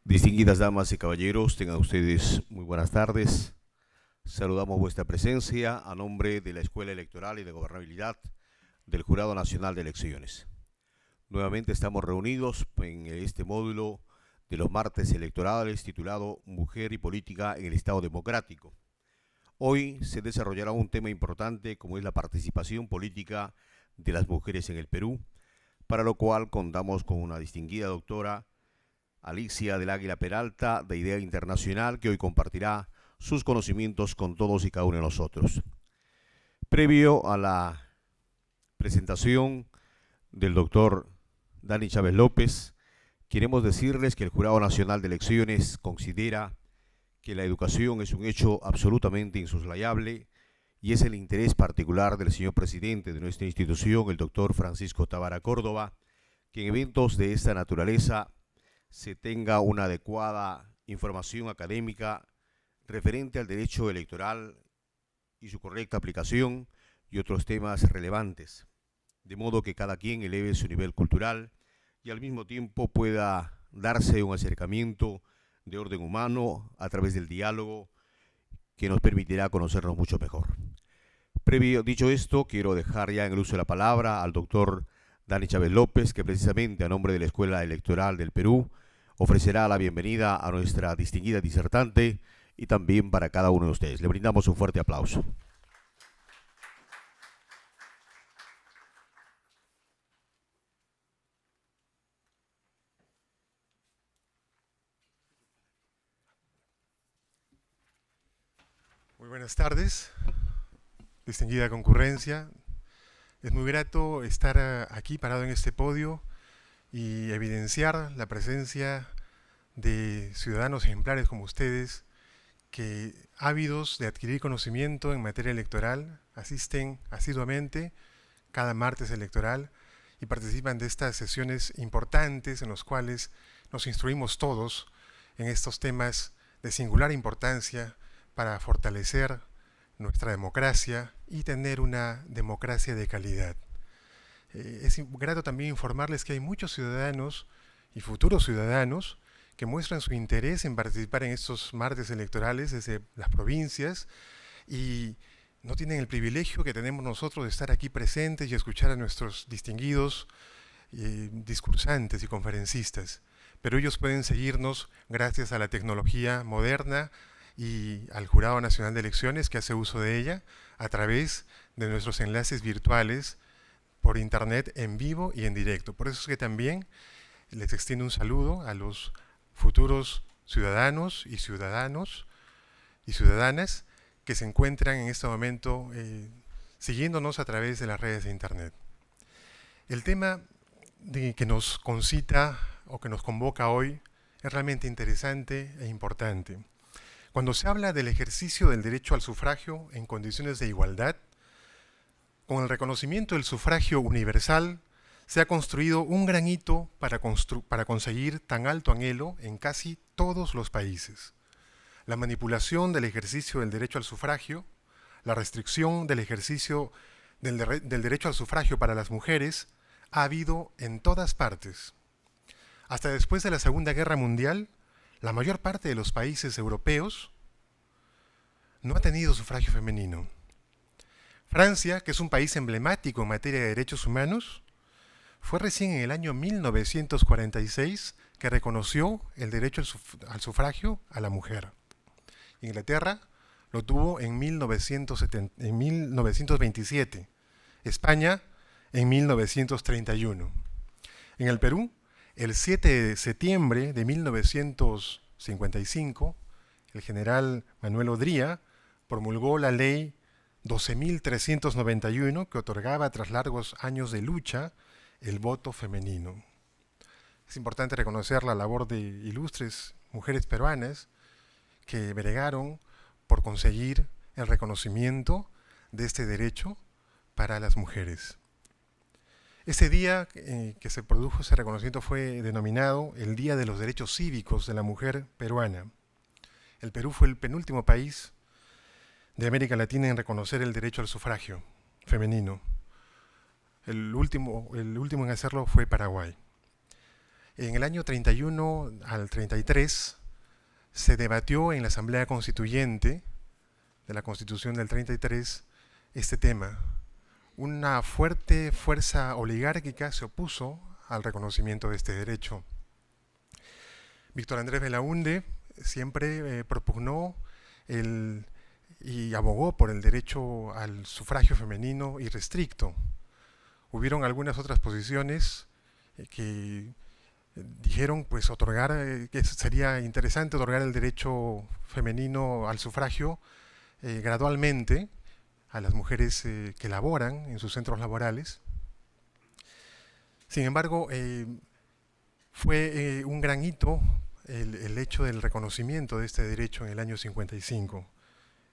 Distinguidas damas y caballeros, tengan ustedes muy buenas tardes. Saludamos vuestra presencia a nombre de la Escuela Electoral y de Gobernabilidad del Jurado Nacional de Elecciones. Nuevamente estamos reunidos en este módulo de los martes electorales titulado Mujer y Política en el Estado Democrático. Hoy se desarrollará un tema importante como es la participación política de las mujeres en el Perú, para lo cual contamos con una distinguida doctora, Alicia del Águila Peralta, de Idea Internacional, que hoy compartirá sus conocimientos con todos y cada uno de nosotros. Previo a la presentación del doctor Dani Chávez López, queremos decirles que el Jurado Nacional de Elecciones considera que la educación es un hecho absolutamente insoslayable y es el interés particular del señor presidente de nuestra institución, el doctor Francisco Távara Córdoba, que en eventos de esta naturaleza se tenga una adecuada información académica referente al derecho electoral y su correcta aplicación y otros temas relevantes, de modo que cada quien eleve su nivel cultural y al mismo tiempo pueda darse un acercamiento de orden humano a través del diálogo que nos permitirá conocernos mucho mejor. Previo dicho esto, quiero dejar ya en el uso de la palabra al doctor Dani Chávez López, que precisamente a nombre de la Escuela Electoral del Perú ofrecerá la bienvenida a nuestra distinguida disertante y también para cada uno de ustedes. Le brindamos un fuerte aplauso. Muy buenas tardes, distinguida concurrencia. Es muy grato estar aquí parado en este podio y evidenciar la presencia de ciudadanos ejemplares como ustedes que, ávidos de adquirir conocimiento en materia electoral, asisten asiduamente cada martes electoral y participan de estas sesiones importantes en las cuales nos instruimos todos en estos temas de singular importancia para fortalecer nuestra democracia y tener una democracia de calidad. Es grato también informarles que hay muchos ciudadanos y futuros ciudadanos que muestran su interés en participar en estos martes electorales desde las provincias y no tienen el privilegio que tenemos nosotros de estar aquí presentes y escuchar a nuestros distinguidos discursantes y conferencistas. Pero ellos pueden seguirnos gracias a la tecnología moderna y al Jurado Nacional de Elecciones, que hace uso de ella a través de nuestros enlaces virtuales por internet en vivo y en directo. Por eso es que también les extiendo un saludo a los futuros ciudadanos y ciudadanas que se encuentran en este momento siguiéndonos a través de las redes de internet. El tema que nos concita o que nos convoca hoy es realmente interesante e importante. Cuando se habla del ejercicio del derecho al sufragio en condiciones de igualdad, con el reconocimiento del sufragio universal, se ha construido un gran hito para conseguir tan alto anhelo en casi todos los países. La manipulación del ejercicio del derecho al sufragio, la restricción del ejercicio del derecho al sufragio para las mujeres, ha habido en todas partes. Hasta después de la Segunda Guerra Mundial, la mayor parte de los países europeos no ha tenido sufragio femenino. Francia, que es un país emblemático en materia de derechos humanos, fue recién en el año 1946 que reconoció el derecho al sufragio a la mujer. Inglaterra lo tuvo en 1927, España en 1931. En el Perú, el 7 de septiembre de 1955, el general Manuel Odría promulgó la ley 12.391 que otorgaba tras largos años de lucha el voto femenino. Es importante reconocer la labor de ilustres mujeres peruanas que bregaron por conseguir el reconocimiento de este derecho para las mujeres. Ese día que se produjo ese reconocimiento fue denominado el Día de los Derechos Cívicos de la Mujer Peruana. El Perú fue el penúltimo país de América Latina en reconocer el derecho al sufragio femenino. El último en hacerlo fue Paraguay. En el año 31 al 33 se debatió en la Asamblea Constituyente de la Constitución del 33 este tema. Una fuerte fuerza oligárquica se opuso al reconocimiento de este derecho. Víctor Andrés Belaúnde siempre propugnó y abogó por el derecho al sufragio femenino irrestricto. Hubieron algunas otras posiciones que dijeron pues que sería interesante otorgar el derecho femenino al sufragio gradualmente a las mujeres que laboran en sus centros laborales. Sin embargo, fue un gran hito el hecho del reconocimiento de este derecho en el año 55.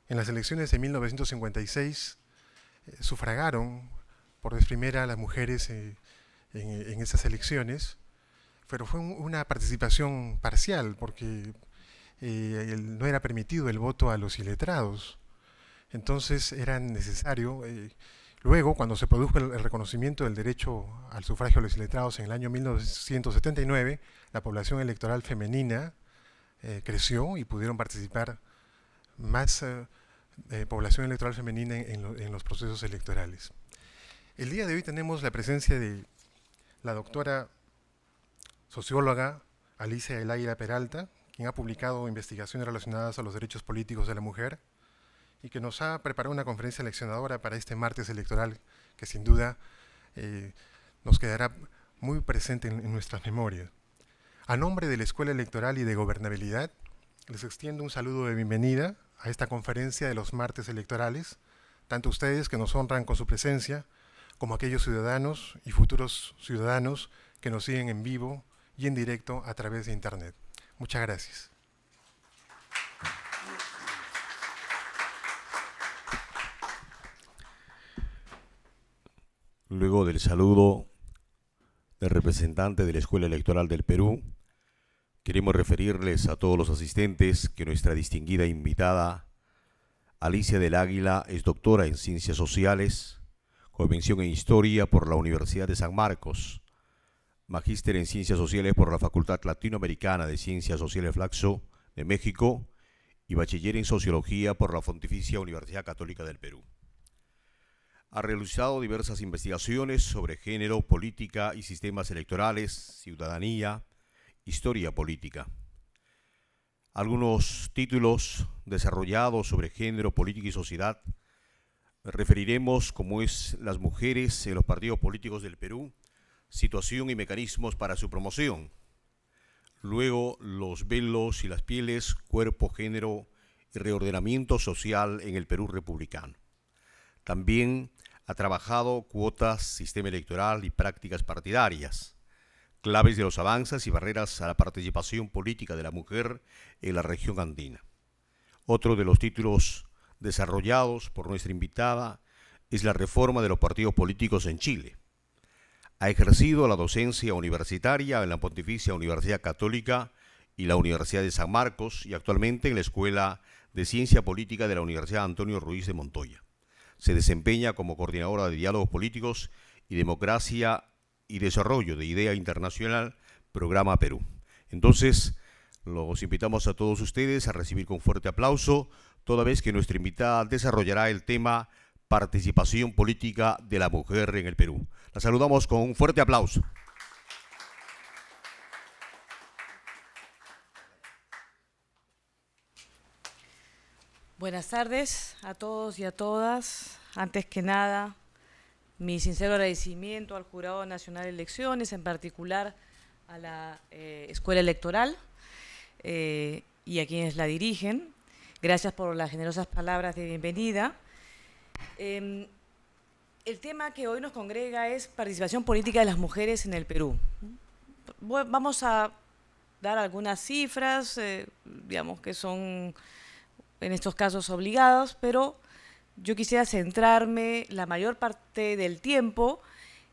En las elecciones de 1956 sufragaron por vez primera las mujeres en esas elecciones, pero fue una participación parcial porque no era permitido el voto a los iletrados. Entonces era necesario, luego cuando se produjo el reconocimiento del derecho al sufragio de los iletrados en el año 1979, la población electoral femenina creció y pudieron participar más población electoral femenina en los procesos electorales. El día de hoy tenemos la presencia de la doctora socióloga Alicia del Águila Peralta, quien ha publicado investigaciones relacionadas a los derechos políticos de la mujer y que nos ha preparado una conferencia leccionadora para este martes electoral que sin duda nos quedará muy presente en nuestras memorias. A nombre de la Escuela Electoral y de Gobernabilidad, les extiendo un saludo de bienvenida a esta conferencia de los martes electorales, tanto ustedes que nos honran con su presencia, como aquellos ciudadanos y futuros ciudadanos que nos siguen en vivo y en directo a través de Internet. Muchas gracias. Luego del saludo del representante de la Escuela Electoral del Perú, queremos referirles a todos los asistentes que nuestra distinguida invitada, Alicia del Águila, es doctora en Ciencias Sociales, con mención en Historia por la Universidad de San Marcos, magíster en Ciencias Sociales por la Facultad Latinoamericana de Ciencias Sociales Flaxo de México y bachiller en Sociología por la Pontificia Universidad Católica del Perú. Ha realizado diversas investigaciones sobre género, política y sistemas electorales, ciudadanía, historia política. Algunos títulos desarrollados sobre género, política y sociedad referiremos como es Las mujeres en los partidos políticos del Perú, situación y mecanismos para su promoción. Luego, los velos y las pieles, cuerpo, género y reordenamiento social en el Perú republicano. También ha trabajado cuotas, sistema electoral y prácticas partidarias, claves de los avances y barreras a la participación política de la mujer en la región andina. Otro de los títulos desarrollados por nuestra invitada es la reforma de los partidos políticos en Chile. Ha ejercido la docencia universitaria en la Pontificia Universidad Católica y la Universidad de San Marcos y actualmente en la Escuela de Ciencia Política de la Universidad Antonio Ruiz de Montoya. Se desempeña como coordinadora de diálogos políticos y democracia y desarrollo de Idea Internacional, Programa Perú. Entonces, los invitamos a todos ustedes a recibir con fuerte aplauso, toda vez que nuestra invitada desarrollará el tema participación política de la mujer en el Perú. La saludamos con un fuerte aplauso. Buenas tardes a todos y a todas. Antes que nada, mi sincero agradecimiento al Jurado Nacional de Elecciones, en particular a la Escuela Electoral y a quienes la dirigen. Gracias por las generosas palabras de bienvenida. El tema que hoy nos congrega es participación política de las mujeres en el Perú. Vamos a dar algunas cifras, digamos que son en estos casos obligados, pero yo quisiera centrarme la mayor parte del tiempo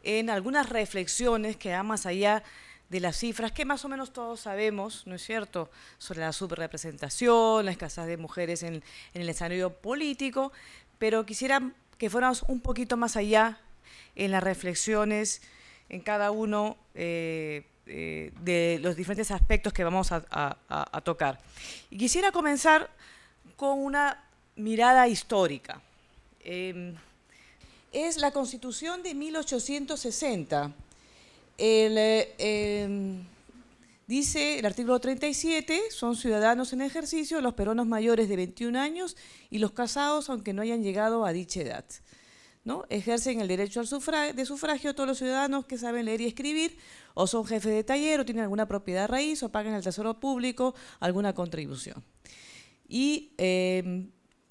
en algunas reflexiones que van más allá de las cifras que más o menos todos sabemos, ¿no es cierto?, sobre la subrepresentación, la escasez de mujeres en el escenario político, pero quisiera que fuéramos un poquito más allá en las reflexiones en cada uno de los diferentes aspectos que vamos a tocar. Y quisiera comenzar con una mirada histórica. Es la Constitución de 1860. Dice el artículo 37, son ciudadanos en ejercicio los peruanos mayores de 21 años y los casados aunque no hayan llegado a dicha edad, ¿no? Ejercen el derecho de sufragio todos los ciudadanos que saben leer y escribir, o son jefes de taller, o tienen alguna propiedad raíz, o pagan al tesoro público alguna contribución. Y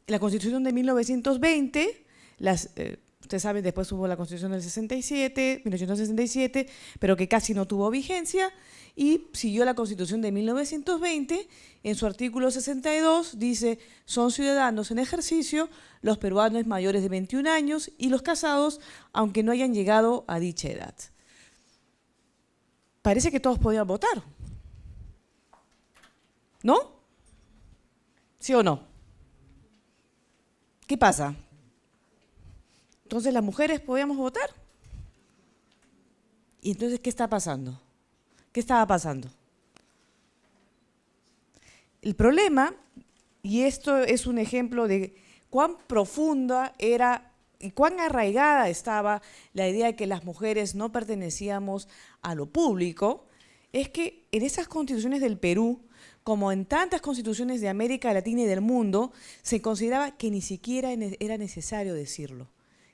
la Constitución de 1920, ustedes saben, después hubo la Constitución del 1967, pero que casi no tuvo vigencia, y siguió la Constitución de 1920, en su artículo 62 dice, son ciudadanos en ejercicio los peruanos mayores de 21 años y los casados, aunque no hayan llegado a dicha edad. Parece que todos podían votar, ¿no? ¿Sí o no? ¿Qué pasa? Entonces, ¿las mujeres podíamos votar? ¿Y entonces qué está pasando? ¿Qué estaba pasando? El problema, y esto es un ejemplo de cuán profunda era y cuán arraigada estaba la idea de que las mujeres no pertenecíamos a lo público, es que en esas constituciones del Perú, como en tantas constituciones de América Latina y del mundo, se consideraba que ni siquiera era necesario decirlo,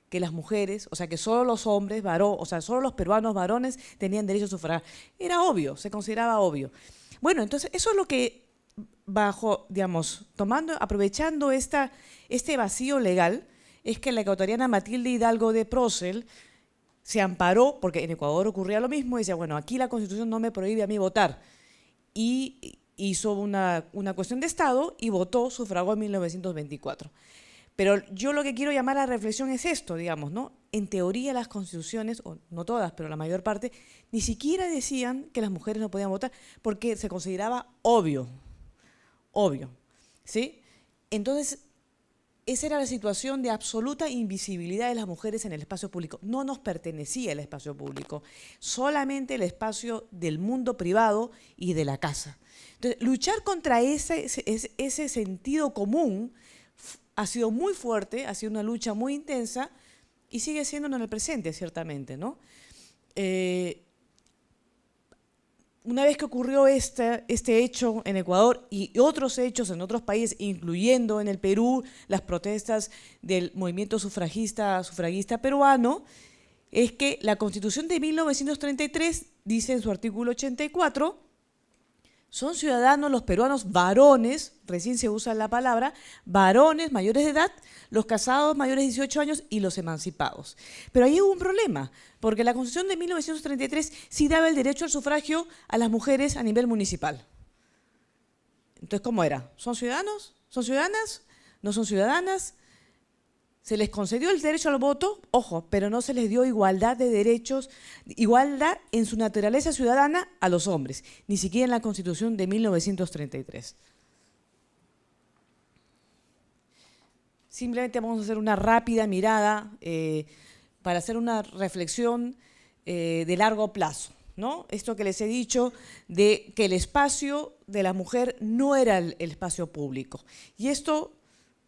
que las mujeres, o sea, que solo los hombres, solo los peruanos varones tenían derecho a sufragar. Era obvio, se consideraba obvio. Bueno, entonces eso es lo que aprovechando este vacío legal, es que la ecuatoriana Matilde Hidalgo de Procel se amparó, porque en Ecuador ocurría lo mismo, y decía, bueno, aquí la Constitución no me prohíbe a mí votar. Y hizo una cuestión de Estado y votó, sufragó en 1924. Pero yo lo que quiero llamar a reflexión es esto, digamos, ¿no? En teoría las constituciones, o no todas, pero la mayor parte, ni siquiera decían que las mujeres no podían votar porque se consideraba obvio, ¿sí? Entonces, esa era la situación de absoluta invisibilidad de las mujeres en el espacio público. No nos pertenecía el espacio público, solamente el espacio del mundo privado y de la casa. Entonces, luchar contra ese sentido común ha sido muy fuerte, ha sido una lucha muy intensa y sigue siendo en el presente, ciertamente, ¿no? Una vez que ocurrió este hecho en Ecuador y otros hechos en otros países, incluyendo en el Perú las protestas del movimiento sufragista peruano, es que la Constitución de 1933 dice en su artículo 84, son ciudadanos los peruanos varones, recién se usa la palabra, varones mayores de edad, los casados mayores de 18 años y los emancipados. Pero ahí hubo un problema, porque la Constitución de 1933 sí daba el derecho al sufragio a las mujeres a nivel municipal. Entonces, ¿cómo era? ¿Son ciudadanos? ¿Son ciudadanas? ¿No son ciudadanas? Se les concedió el derecho al voto, ojo, pero no se les dio igualdad de derechos, igualdad en su naturaleza ciudadana a los hombres, ni siquiera en la Constitución de 1933. Simplemente vamos a hacer una rápida mirada para hacer una reflexión de largo plazo, ¿no? Esto que les he dicho de que el espacio de la mujer no era el espacio público. Y esto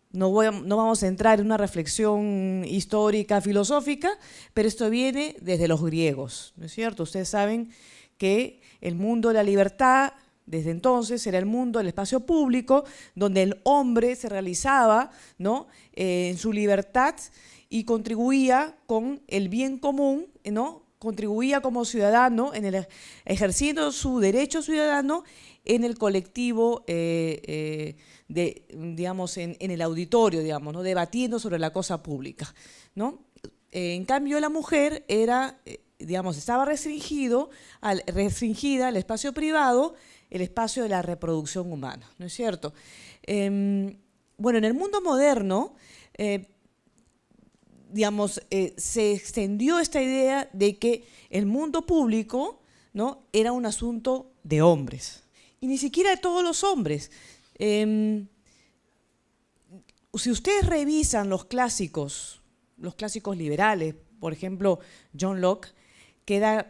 no vamos a entrar en una reflexión histórica, filosófica, pero esto viene desde los griegos, ¿no es cierto? Ustedes saben que el mundo de la libertad, desde entonces, era el mundo del espacio público, donde el hombre se realizaba, ¿no? En su libertad y contribuía con el bien común, ¿no? Contribuía como ciudadano, ejerciendo su derecho ciudadano en el colectivo, digamos, en el auditorio, digamos, ¿no? Debatiendo sobre la cosa pública, ¿no? En cambio, la mujer era, digamos, estaba restringida al espacio privado, el espacio de la reproducción humana, ¿no es cierto? Bueno, en el mundo moderno, digamos, se extendió esta idea de que el mundo público, ¿no? Era un asunto de hombres, y ni siquiera de todos los hombres. Si ustedes revisan los clásicos liberales, por ejemplo, John Locke, queda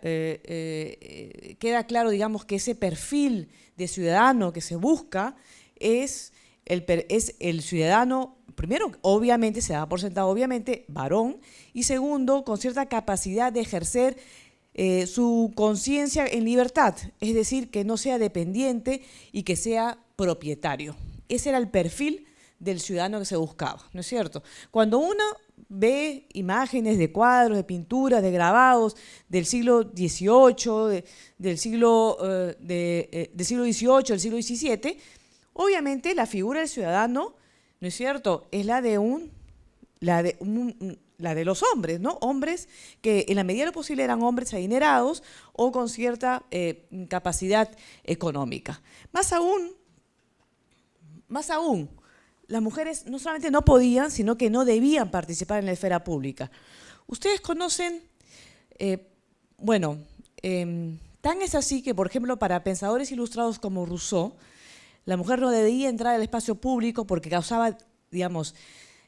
claro, digamos, que ese perfil de ciudadano que se busca es el ciudadano, primero, obviamente, se da por sentado, obviamente, varón, y segundo, con cierta capacidad de ejercer su conciencia en libertad, es decir, que no sea dependiente y que sea propietario. Ese era el perfil del ciudadano que se buscaba, ¿no es cierto? Cuando uno ve imágenes de cuadros, de pinturas, de grabados del siglo XVIII, del siglo XVIII, del siglo XVII, obviamente la figura del ciudadano, ¿no es cierto?, es la de los hombres, ¿no? Hombres que en la medida de lo posible eran hombres adinerados o con cierta capacidad económica. Más aún, las mujeres no solamente no podían, sino que no debían participar en la esfera pública. Ustedes conocen, tan es así que, por ejemplo, para pensadores ilustrados como Rousseau, la mujer no debía entrar al espacio público porque causaba, digamos,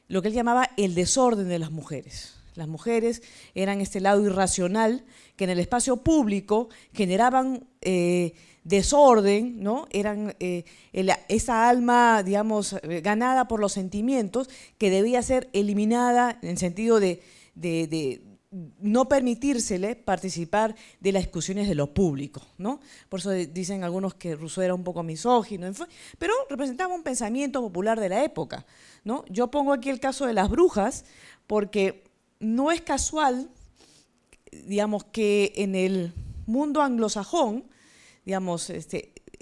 lo que él llamaba el desorden de las mujeres. Las mujeres eran este lado irracional que en el espacio público generaban desorden, ¿no? Eran esa alma, digamos, ganada por los sentimientos que debía ser eliminada en sentido de no permitírsele participar de las discusiones de lo público, ¿no? Por eso dicen algunos que Rousseau era un poco misógino, pero representaba un pensamiento popular de la época, ¿no? Yo pongo aquí el caso de las brujas porque no es casual, digamos, que en el mundo anglosajón, digamos,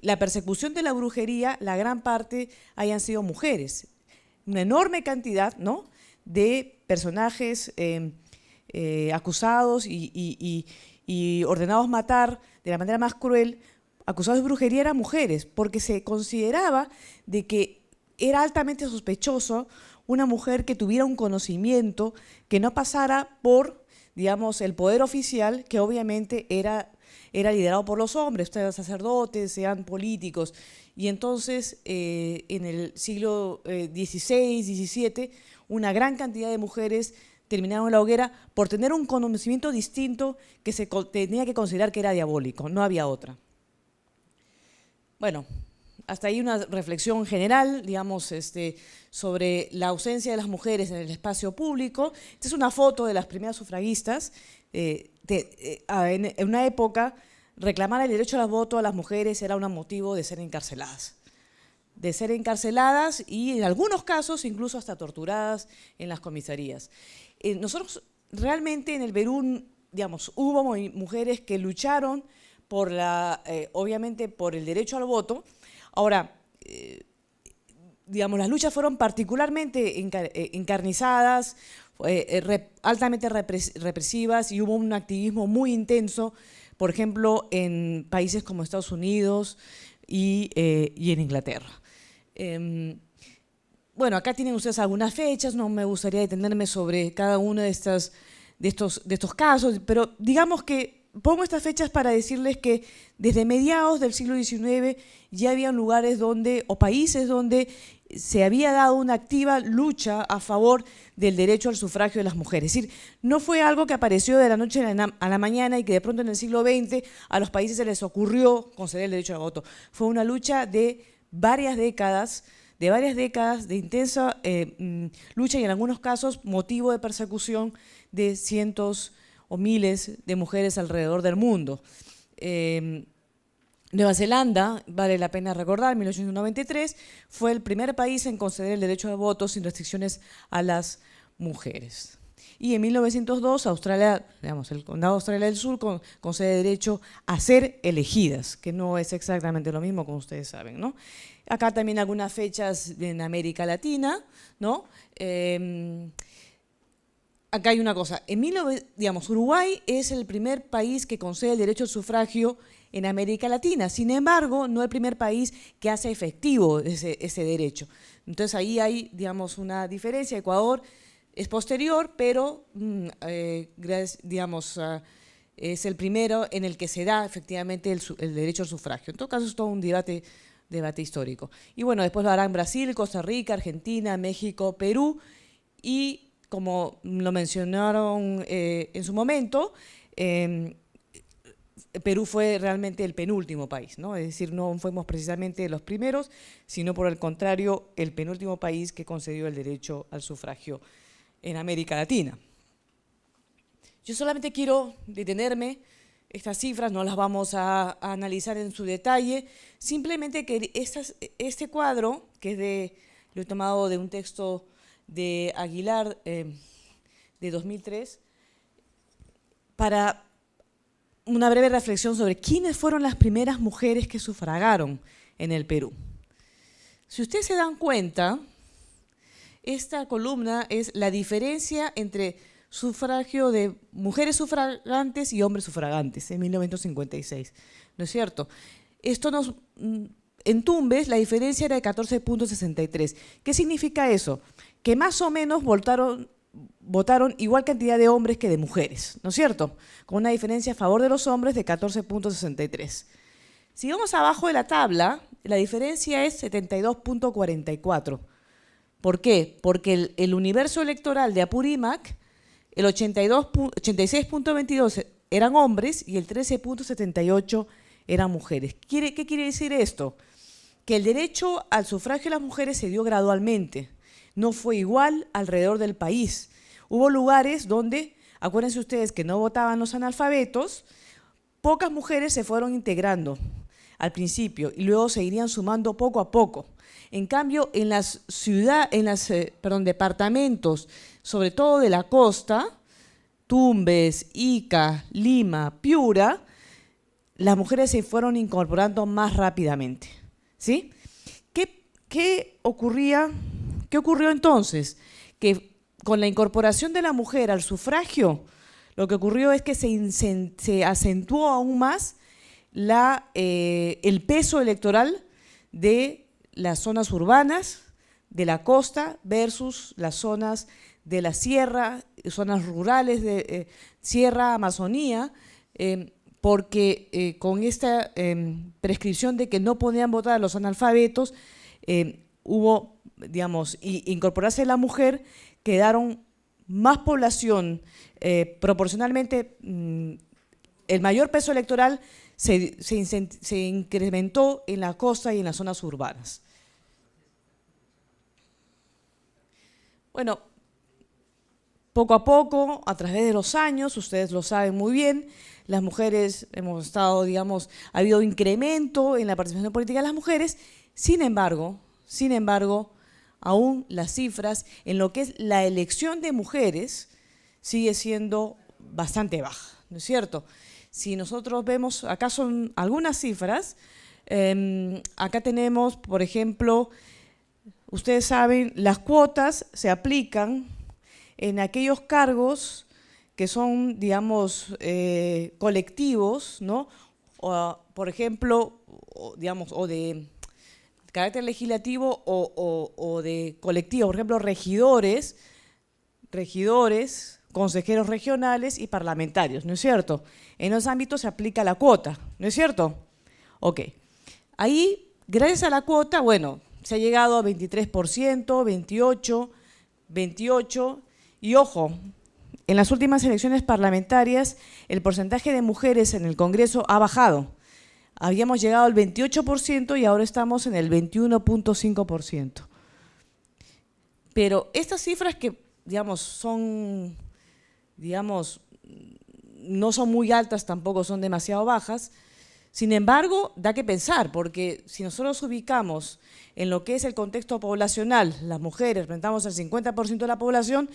la persecución de la brujería, la gran parte hayan sido mujeres. Una enorme cantidad, ¿no?, de personajes acusados y ordenados matar de la manera más cruel, acusados de brujería, eran mujeres, porque se consideraba de que era altamente sospechoso una mujer que tuviera un conocimiento que no pasara por, digamos, el poder oficial, que obviamente era liderado por los hombres, sean sacerdotes, sean políticos. Y entonces, en el siglo XVI, XVII, una gran cantidad de mujeres terminaron en la hoguera por tener un conocimiento distinto que se tenía que considerar que era diabólico, no había otra. Bueno, hasta ahí una reflexión general, digamos, sobre la ausencia de las mujeres en el espacio público. Esta es una foto de las primeras sufragistas. En una época, reclamar el derecho al voto a las mujeres era un motivo de ser encarceladas. Y en algunos casos incluso hasta torturadas en las comisarías. Nosotros realmente en el Perú, digamos, hubo mujeres que lucharon por obviamente por el derecho al voto. Ahora, digamos, las luchas fueron particularmente encarnizadas, altamente represivas, y hubo un activismo muy intenso, por ejemplo, en países como Estados Unidos y en Inglaterra. Bueno, acá tienen ustedes algunas fechas, no me gustaría detenerme sobre cada uno de estos casos, pero digamos que pongo estas fechas para decirles que desde mediados del siglo XIX ya había lugares o países donde se había dado una activa lucha a favor del derecho al sufragio de las mujeres. Es decir, no fue algo que apareció de la noche a la mañana y que de pronto en el siglo XX a los países se les ocurrió conceder el derecho al voto. Fue una lucha de varias décadas de intensa lucha y en algunos casos motivo de persecución de cientos o miles de mujeres alrededor del mundo. Nueva Zelanda, vale la pena recordar, 1893, fue el primer país en conceder el derecho al voto sin restricciones a las mujeres. Y en 1902, Australia, digamos, el Condado de Australia del Sur concede derecho a ser elegidas, que no es exactamente lo mismo, como ustedes saben, ¿no? Acá también algunas fechas en América Latina, ¿no? Acá hay una cosa, digamos, Uruguay es el primer país que concede el derecho al sufragio en América Latina, sin embargo, no el primer país que hace efectivo ese derecho. Entonces ahí hay, digamos, una diferencia. Ecuador es posterior, pero, digamos, es el primero en el que se da efectivamente el derecho al sufragio. En todo caso, es todo un debate histórico. Y bueno, después lo harán Brasil, Costa Rica, Argentina, México, Perú, y como lo mencionaron en su momento, Perú fue realmente el penúltimo país, ¿no? Es decir, no fuimos precisamente los primeros, sino por el contrario, el penúltimo país que concedió el derecho al sufragio en América Latina. Yo solamente quiero detenerme, estas cifras no las vamos a analizar en su detalle, simplemente que este cuadro, que lo he tomado de un texto de Aguilar de 2003, para una breve reflexión sobre quiénes fueron las primeras mujeres que sufragaron en el Perú. Si ustedes se dan cuenta, esta columna es la diferencia entre sufragio de mujeres sufragantes y hombres sufragantes en 1956, ¿no es cierto? En Tumbes la diferencia era de 14.63. ¿Qué significa eso? Que más o menos votaron igual cantidad de hombres que de mujeres, ¿no es cierto? Con una diferencia a favor de los hombres de 14.63. Si vamos abajo de la tabla, la diferencia es 72.44. ¿Por qué? Porque el universo electoral de Apurímac, el 86.22 eran hombres y el 13.78 eran mujeres. ¿Qué quiere decir esto? Que el derecho al sufragio de las mujeres se dio gradualmente. No fue igual alrededor del país. Hubo lugares donde, acuérdense ustedes que no votaban los analfabetos, pocas mujeres se fueron integrando al principio y luego se irían sumando poco a poco. En cambio, en los departamentos, sobre todo de la costa, Tumbes, Ica, Lima, Piura, las mujeres se fueron incorporando más rápidamente, ¿sí? ¿Qué ocurrió entonces? Que con la incorporación de la mujer al sufragio, lo que ocurrió es que se acentuó aún más el peso electoral de las zonas urbanas, de la costa versus las zonas de la sierra, zonas rurales de sierra, Amazonía, porque con esta prescripción de que no podían votar a los analfabetos, hubo, digamos, incorporarse la mujer, quedaron más población, proporcionalmente el mayor peso electoral se incrementó en la costa y en las zonas urbanas. Bueno, poco a poco, a través de los años, ustedes lo saben muy bien, las mujeres hemos estado, digamos, ha habido incremento en la participación política de las mujeres, sin embargo, aún las cifras en lo que es la elección de mujeres sigue siendo bastante baja, ¿no es cierto? Si nosotros vemos, acá son algunas cifras, acá tenemos, por ejemplo, ustedes saben, las cuotas se aplican en aquellos cargos que son, digamos, colectivos, ¿no? O, por ejemplo, digamos, o de carácter legislativo o de colectivo, por ejemplo, regidores, consejeros regionales y parlamentarios, ¿no es cierto? En los ámbitos se aplica la cuota, ¿no es cierto? Ok. Ahí, gracias a la cuota, bueno, se ha llegado a 23%, 28%, 28%, y ojo, en las últimas elecciones parlamentarias el porcentaje de mujeres en el Congreso ha bajado. Habíamos llegado al 28% y ahora estamos en el 21.5%. Pero estas cifras que, digamos, son, digamos, no son muy altas, tampoco son demasiado bajas, sin embargo, da que pensar, porque si nosotros ubicamos en lo que es el contexto poblacional, las mujeres representamos el 50% de la población,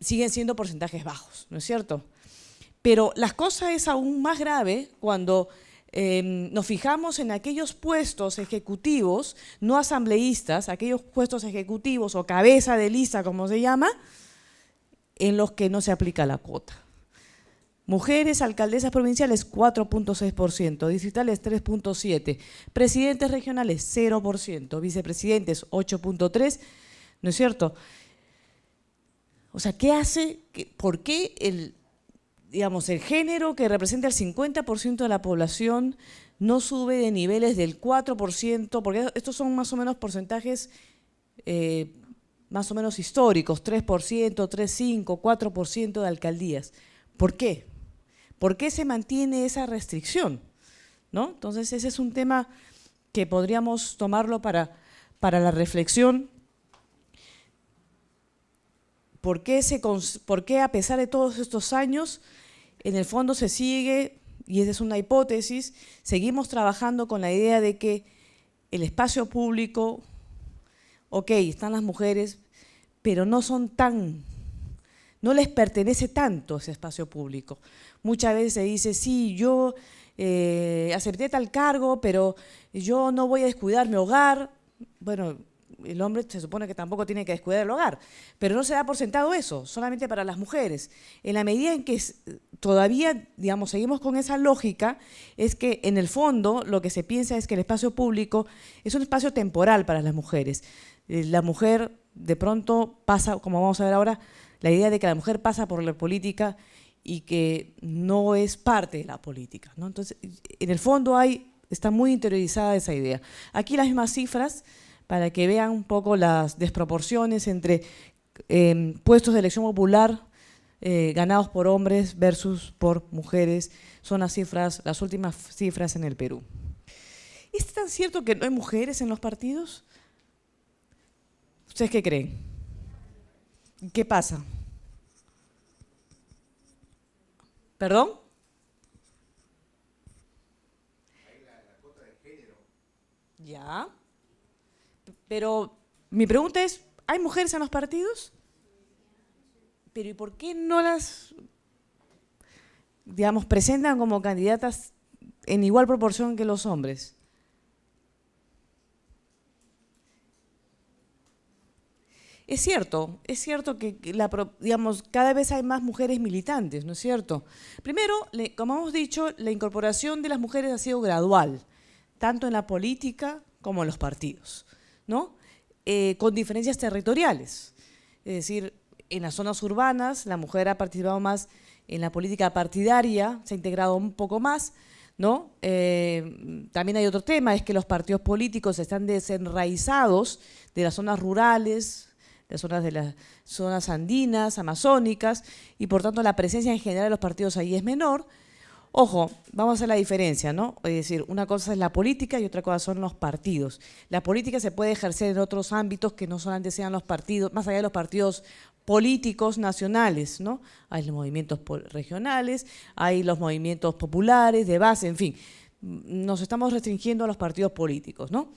siguen siendo porcentajes bajos, ¿no es cierto? Pero la cosa es aún más grave cuando nos fijamos en aquellos puestos ejecutivos, no asambleístas, aquellos puestos ejecutivos o cabeza de lista, como se llama, en los que no se aplica la cuota. Mujeres, alcaldesas provinciales, 4.6%, distritales 3.7%, presidentes regionales 0%, vicepresidentes 8.3%, ¿no es cierto? O sea, ¿qué hace? ¿Por qué el género que representa el 50% de la población no sube de niveles del 4%? Porque estos son más o menos porcentajes más o menos históricos, 3%, 3,5%, 4% de alcaldías. ¿Por qué? ¿Por qué se mantiene esa restricción? ¿No? Entonces, ese es un tema que podríamos tomarlo para la reflexión. ¿Por qué a pesar de todos estos años, en el fondo se sigue, y esa es una hipótesis, seguimos trabajando con la idea de que el espacio público, ok, están las mujeres, pero no les pertenece tanto ese espacio público. Muchas veces se dice, sí, yo acepté tal cargo, pero yo no voy a descuidar mi hogar. Bueno, el hombre se supone que tampoco tiene que descuidar el hogar, pero no se da por sentado eso, solamente para las mujeres. En la medida en que todavía, digamos, seguimos con esa lógica, es que en el fondo lo que se piensa es que el espacio público es un espacio temporal para las mujeres. La mujer de pronto pasa, como vamos a ver ahora, la idea de que la mujer pasa por la política y que no es parte de la política, ¿no? Entonces, en el fondo está muy interiorizada esa idea. Aquí las mismas cifras, para que vean un poco las desproporciones entre puestos de elección popular ganados por hombres versus por mujeres. Son las últimas cifras en el Perú. ¿Es tan cierto que no hay mujeres en los partidos? ¿Ustedes qué creen? ¿Qué pasa? ¿Perdón? La cuota de género. Ya. Pero mi pregunta es, ¿hay mujeres en los partidos? Pero ¿y por qué no las, digamos, presentan como candidatas en igual proporción que los hombres? Es cierto que digamos, cada vez hay más mujeres militantes, ¿no es cierto? Primero, como hemos dicho, la incorporación de las mujeres ha sido gradual, tanto en la política como en los partidos, ¿no? Con diferencias territoriales. Es decir, en las zonas urbanas la mujer ha participado más en la política partidaria, se ha integrado un poco más, ¿no? También hay otro tema, es que los partidos políticos están desenraizados de las zonas rurales, de las zonas andinas, amazónicas, y por tanto la presencia en general de los partidos ahí es menor. Ojo, vamos a hacer la diferencia, ¿no? Es decir, una cosa es la política y otra cosa son los partidos. La política se puede ejercer en otros ámbitos que no solamente sean los partidos, más allá de los partidos políticos nacionales, ¿no? Hay los movimientos regionales, hay los movimientos populares, de base, en fin. Nos estamos restringiendo a los partidos políticos, ¿no?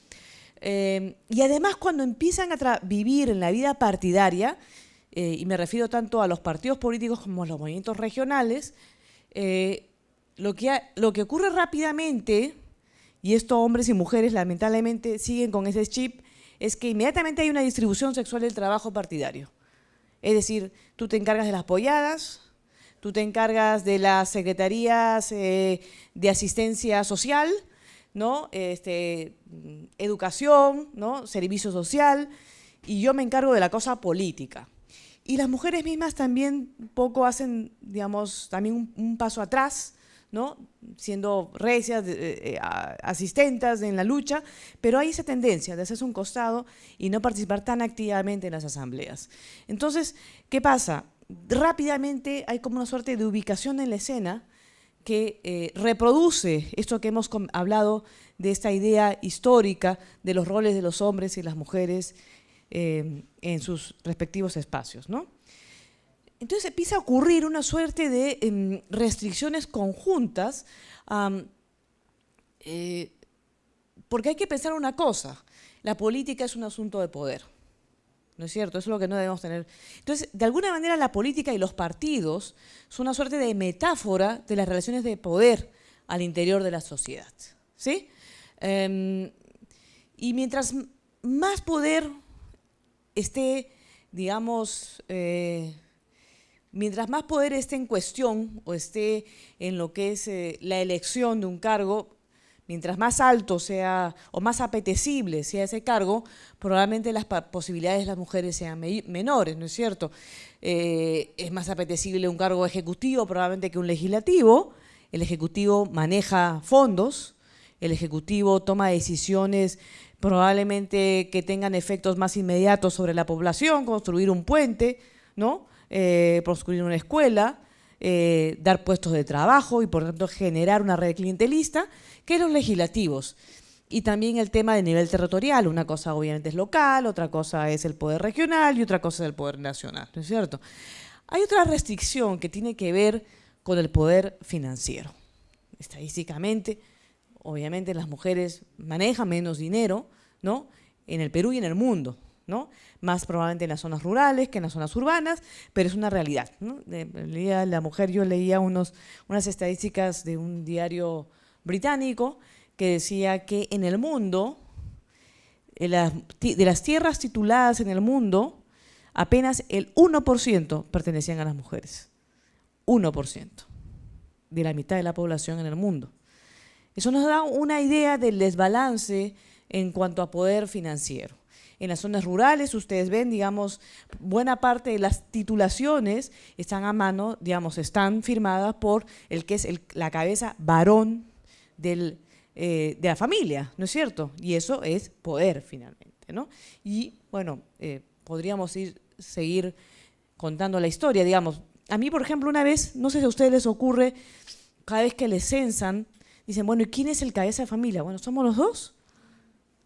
Y además cuando empiezan a vivir en la vida partidaria, y me refiero tanto a los partidos políticos como a los movimientos regionales, lo que ocurre rápidamente, y esto hombres y mujeres lamentablemente siguen con ese chip, es que inmediatamente hay una distribución sexual del trabajo partidario. Es decir, tú te encargas de las polladas, tú te encargas de las secretarías de asistencia social, ¿no? Educación, ¿no? Servicio social, y yo me encargo de la cosa política. Y las mujeres mismas también un poco hacen, digamos, también un paso atrás, ¿no? Siendo recias, asistentes en la lucha, pero hay esa tendencia de hacerse un costado y no participar tan activamente en las asambleas. Entonces, ¿qué pasa? Rápidamente hay como una suerte de ubicación en la escena que reproduce esto que hemos hablado de esta idea histórica de los roles de los hombres y las mujeres en sus respectivos espacios, ¿no? Entonces empieza a ocurrir una suerte de restricciones conjuntas, porque hay que pensar una cosa, la política es un asunto de poder, ¿no es cierto? Eso es lo que no debemos tener. Entonces, de alguna manera la política y los partidos son una suerte de metáfora de las relaciones de poder al interior de la sociedad, ¿sí? Y mientras más poder esté, digamos, mientras más poder esté en cuestión o esté en lo que es la elección de un cargo, mientras más alto sea o más apetecible sea ese cargo, probablemente las posibilidades de las mujeres sean menores, ¿no es cierto? Es más apetecible un cargo ejecutivo probablemente que un legislativo. El ejecutivo maneja fondos, el ejecutivo toma decisiones probablemente que tengan efectos más inmediatos sobre la población, construir un puente, ¿no? Construir una escuela, dar puestos de trabajo y por tanto generar una red clientelista, que los legislativos. Y también el tema de nivel territorial, una cosa obviamente es local, otra cosa es el poder regional y otra cosa es el poder nacional, ¿no es cierto? Hay otra restricción que tiene que ver con el poder financiero. Estadísticamente, obviamente las mujeres manejan menos dinero, ¿no?, en el Perú y en el mundo, ¿no?, más probablemente en las zonas rurales que en las zonas urbanas, pero es una realidad, ¿no? La mujer, yo leía unas estadísticas de un diario británico que decía que en el mundo, de las tierras tituladas en el mundo, apenas el 1% pertenecían a las mujeres. 1% de la mitad de la población en el mundo. Eso nos da una idea del desbalance en cuanto a poder financiero. En las zonas rurales, ustedes ven, digamos, buena parte de las titulaciones están a mano, digamos, están firmadas por el que es la cabeza varón de la familia, ¿no es cierto? Y eso es poder, finalmente, ¿no? Y, bueno, podríamos seguir contando la historia, digamos. A mí, por ejemplo, una vez, no sé si a ustedes les ocurre, cada vez que les censan, dicen, bueno, ¿y quién es el cabeza de familia? Bueno, ¿somos los dos?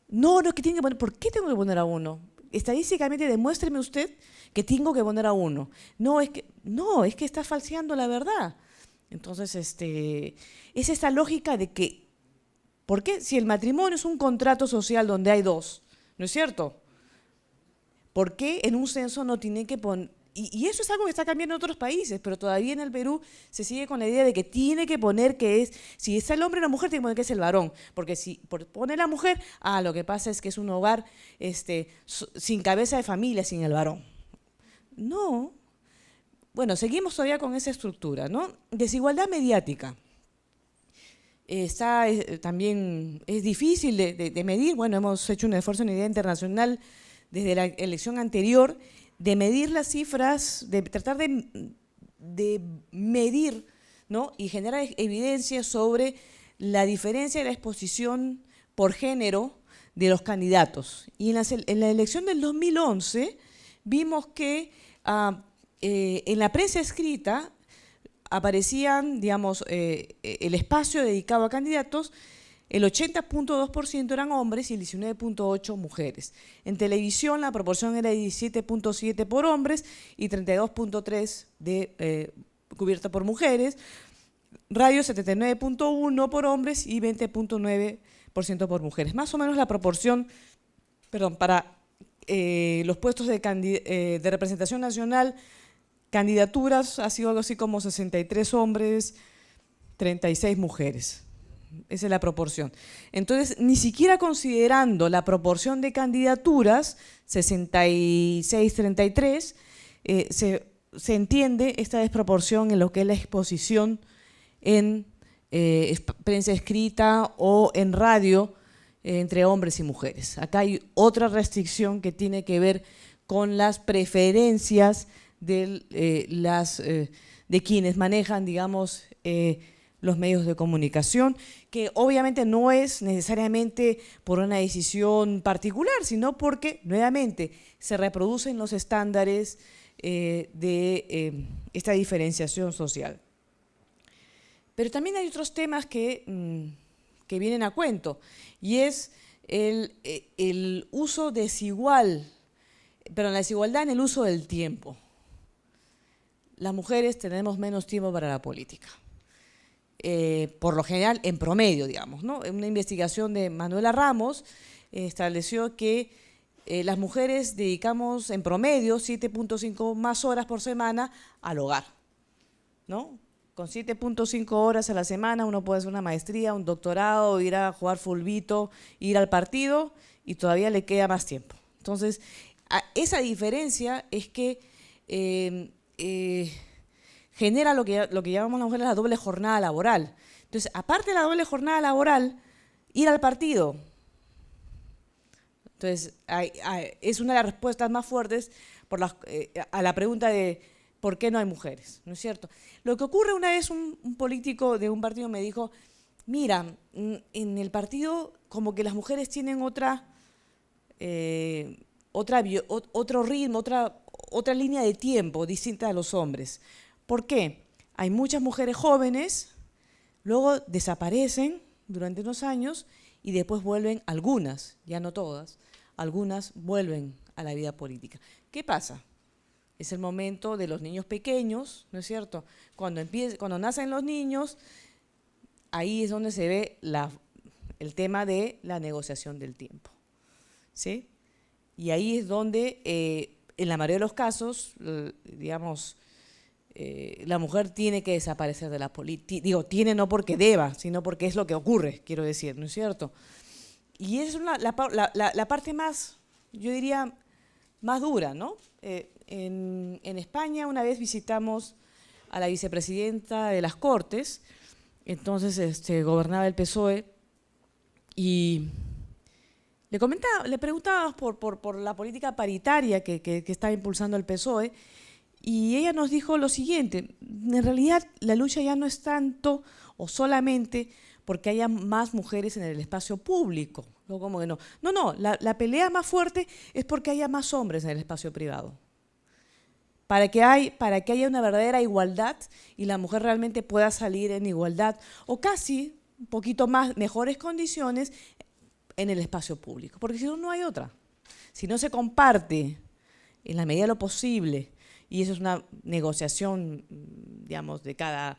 No, es que tienen que poner. ¿Por qué tengo que poner a uno? Estadísticamente, demuéstreme usted que tengo que poner a uno. No, es que está falseando la verdad. Entonces, es esta lógica de que, ¿por qué? Si el matrimonio es un contrato social donde hay dos, ¿no es cierto? ¿Por qué en un censo no tiene que poner? Y eso es algo que está cambiando en otros países, pero todavía en el Perú se sigue con la idea de que tiene que poner que es, si es el hombre o la mujer, tiene que poner que es el varón, porque si pone la mujer, lo que pasa es que es un hogar sin cabeza de familia, sin el varón. No. Bueno, seguimos todavía con esa estructura, ¿no? Desigualdad mediática. También es difícil de medir. Bueno, hemos hecho un esfuerzo en idea internacional desde la elección anterior de medir las cifras, de tratar de medir, ¿no?, y generar evidencia sobre la diferencia de la exposición por género de los candidatos. Y en la elección del 2011 vimos que en la prensa escrita aparecían, digamos, el espacio dedicado a candidatos, el 80.2% eran hombres y el 19.8% mujeres. En televisión la proporción era de 17.7% por hombres y 32.3% cubierta por mujeres. Radio 79.1% por hombres y 20.9% por mujeres. Más o menos la proporción, para los puestos de representación nacional, candidaturas ha sido algo así como 63 hombres, 36 mujeres. Esa es la proporción. Entonces, ni siquiera considerando la proporción de candidaturas, 66-33, se entiende esta desproporción en lo que es la exposición en prensa escrita o en radio entre hombres y mujeres. Acá hay otra restricción que tiene que ver con las preferencias de quienes manejan, digamos, los medios de comunicación, que obviamente no es necesariamente por una decisión particular, sino porque, nuevamente, se reproducen los estándares de esta diferenciación social. Pero también hay otros temas que vienen a cuento, y es el uso desigual, pero la desigualdad en el uso del tiempo. Las mujeres tenemos menos tiempo para la política. Por lo general, en promedio, digamos, ¿no? Una investigación de Manuela Ramos estableció que las mujeres dedicamos en promedio 7.5 más horas por semana al hogar, ¿no? Con 7.5 horas a la semana uno puede hacer una maestría, un doctorado, ir a jugar fulbito, ir al partido y todavía le queda más tiempo. Entonces, esa diferencia es que genera lo que llamamos las mujeres la doble jornada laboral. Entonces, aparte de la doble jornada laboral, ir al partido. Entonces, es una de las respuestas más fuertes a la pregunta de ¿por qué no hay mujeres? ¿No es cierto? Lo que ocurre, una vez un político de un partido me dijo, mira, en el partido como que las mujeres tienen otro ritmo, otra línea de tiempo distinta a los hombres. ¿Por qué? hay muchas mujeres jóvenes, luego desaparecen durante unos años y después vuelven algunas, ya no todas, algunas vuelven a la vida política. ¿Qué pasa? Es el momento de los niños pequeños, ¿no es cierto? Cuando nacen los niños, ahí es donde se ve el tema de la negociación del tiempo, ¿sí? Y ahí es donde, en la mayoría de los casos, digamos, la mujer tiene que desaparecer de la política. Digo, tiene no porque deba, sino porque es lo que ocurre, quiero decir, ¿no es cierto? Y esa es la parte más, yo diría, más dura, ¿no? En España una vez visitamos a la vicepresidenta de las Cortes, entonces gobernaba el PSOE, y le preguntábamos por la política paritaria que está impulsando el PSOE, y ella nos dijo lo siguiente: en realidad la lucha ya no es tanto o solamente porque haya más mujeres en el espacio público. No, como que no. No, la pelea más fuerte es porque haya más hombres en el espacio privado. Para que haya una verdadera igualdad y la mujer realmente pueda salir en igualdad o casi un poquito más, mejores condiciones en el espacio público. Porque si no, no hay otra. Si no se comparte en la medida de lo posible, y eso es una negociación, digamos, de cada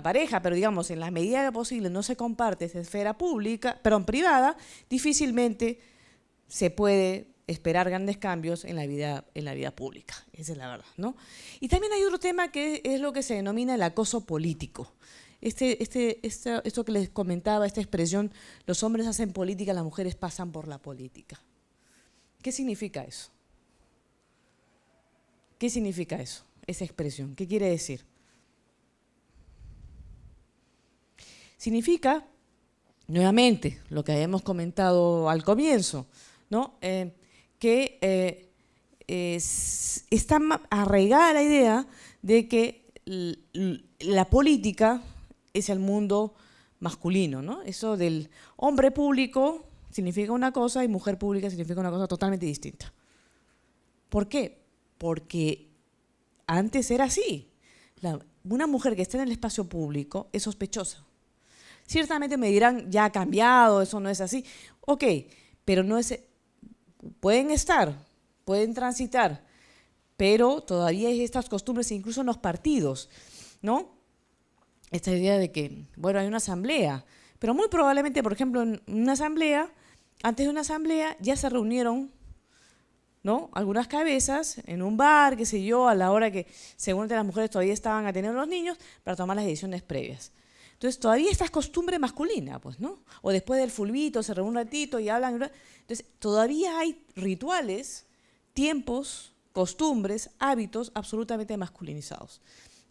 pareja, pero digamos, en la medida de lo posible no se comparte esa esfera privada, difícilmente se puede esperar grandes cambios en la vida pública. Esa es la verdad, ¿no? Y también hay otro tema que es lo que se denomina el acoso político. Esto que les comentaba, esta expresión, los hombres hacen política, las mujeres pasan por la política. ¿Qué significa eso? ¿Qué significa eso, esa expresión? ¿Qué quiere decir? Significa, nuevamente, lo que habíamos comentado al comienzo, ¿no? Que está arraigada la idea de que la política es el mundo masculino, ¿no? Eso del hombre público significa una cosa y mujer pública significa una cosa totalmente distinta. ¿Por qué? Porque antes era así. Una mujer que está en el espacio público es sospechosa. Ciertamente me dirán, ya ha cambiado, eso no es así. Ok, pero no es. Pueden transitar, pero todavía hay estas costumbres, incluso en los partidos, ¿no? Esta idea de que, bueno, hay una asamblea, pero muy probablemente, por ejemplo, en una asamblea, antes de una asamblea ya se reunieron, ¿no?, algunas cabezas en un bar, qué sé yo, a la hora que seguramente las mujeres todavía estaban atendiendo a los niños para tomar las decisiones previas. Entonces todavía esta es costumbre masculina, pues, ¿no? O después del fulbito se reúnen un ratito y hablan. Entonces todavía hay rituales, tiempos, costumbres, hábitos absolutamente masculinizados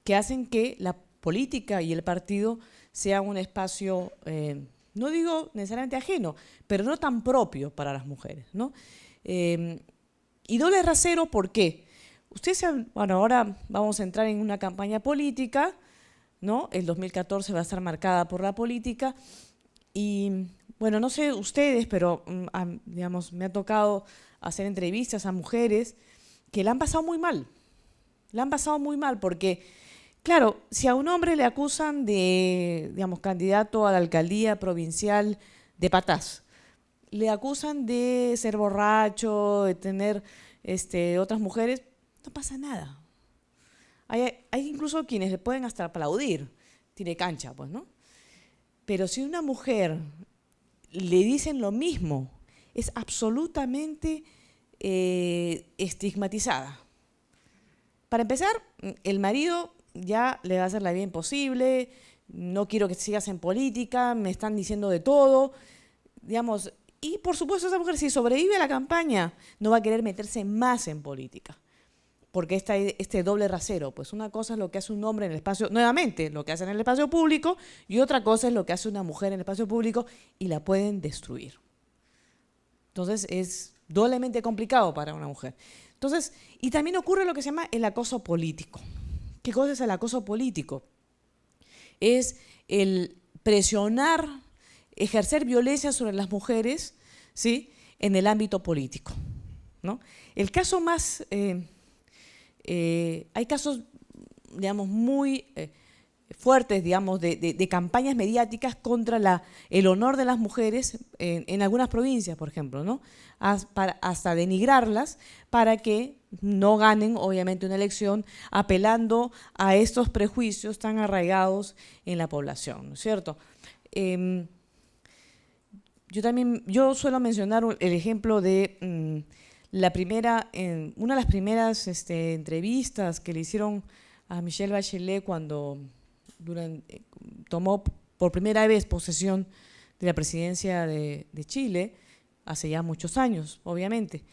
que hacen que la política y el partido sean un espacio, no digo necesariamente ajeno, pero no tan propio para las mujeres, ¿no? Y doble rasero, ¿por qué? Ustedes saben, bueno, ahora vamos a entrar en una campaña política, ¿no? El 2014 va a estar marcada por la política y, bueno, no sé ustedes, pero digamos, me ha tocado hacer entrevistas a mujeres que la han pasado muy mal. La han pasado muy mal porque, claro, si a un hombre le acusan de, digamos, candidato a la alcaldía provincial de Patás, le acusan de ser borracho, de tener otras mujeres, no pasa nada. Hay incluso quienes le pueden hasta aplaudir, tiene cancha, pues, ¿no? Pero si una mujer le dicen lo mismo, es absolutamente estigmatizada. Para empezar, el marido ya le va a hacer la vida imposible, no quiero que sigas en política, me están diciendo de todo, digamos. Y por supuesto esa mujer, si sobrevive a la campaña, no va a querer meterse más en política. Porque este doble rasero, pues una cosa es lo que hace un hombre en el espacio, nuevamente, lo que hace en el espacio público, y otra cosa es lo que hace una mujer en el espacio público y la pueden destruir. Entonces es doblemente complicado para una mujer. Entonces, y también ocurre lo que se llama el acoso político. ¿Qué cosa es el acoso político? Es el presionar, ejercer violencia sobre las mujeres, ¿sí?, en el ámbito político, ¿no? El caso más, hay casos digamos, muy fuertes, digamos, de campañas mediáticas contra el honor de las mujeres en algunas provincias, por ejemplo, ¿no? Hasta denigrarlas para que no ganen, obviamente, una elección, apelando a estos prejuicios tan arraigados en la población, ¿no es cierto? Yo suelo mencionar el ejemplo de una de las primeras entrevistas que le hicieron a Michelle Bachelet cuando tomó por primera vez posesión de la presidencia de Chile, hace ya muchos años, obviamente.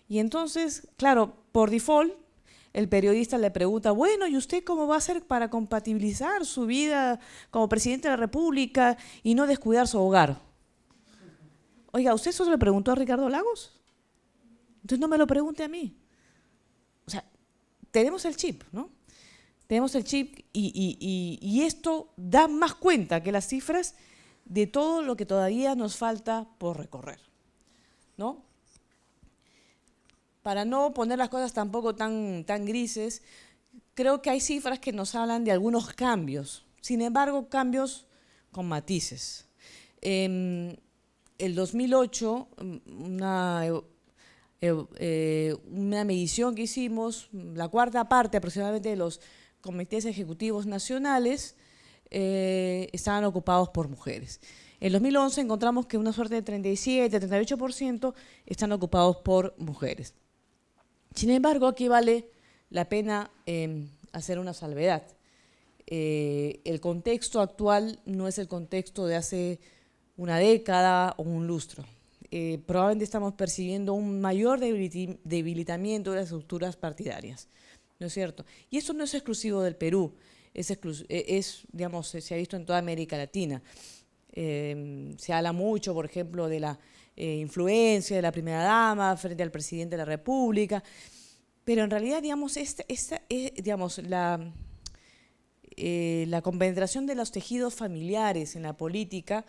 Y entonces, claro, por default, el periodista le pregunta, bueno, ¿y usted cómo va a hacer para compatibilizar su vida como presidente de la República y no descuidar su hogar? Oiga, ¿usted eso le preguntó a Ricardo Lagos? Entonces no me lo pregunte a mí. O sea, tenemos el chip, ¿no? Tenemos el chip y esto da más cuenta que las cifras de todo lo que todavía nos falta por recorrer, ¿no? Para no poner las cosas tampoco tan grises, creo que hay cifras que nos hablan de algunos cambios. Sin embargo, cambios con matices. En el 2008, una medición que hicimos, la cuarta parte aproximadamente de los comités ejecutivos nacionales estaban ocupados por mujeres. En 2011 encontramos que una suerte de 37, 38% están ocupados por mujeres. Sin embargo, aquí vale la pena hacer una salvedad. El contexto actual no es el contexto de hace una década o un lustro. Probablemente estamos percibiendo un mayor debilitamiento de las estructuras partidarias, ¿no es cierto? Y eso no es exclusivo del Perú, digamos, se ha visto en toda América Latina. Se habla mucho, por ejemplo, de la influencia de la primera dama frente al presidente de la República, pero en realidad, digamos, digamos la compenetración de los tejidos familiares en la política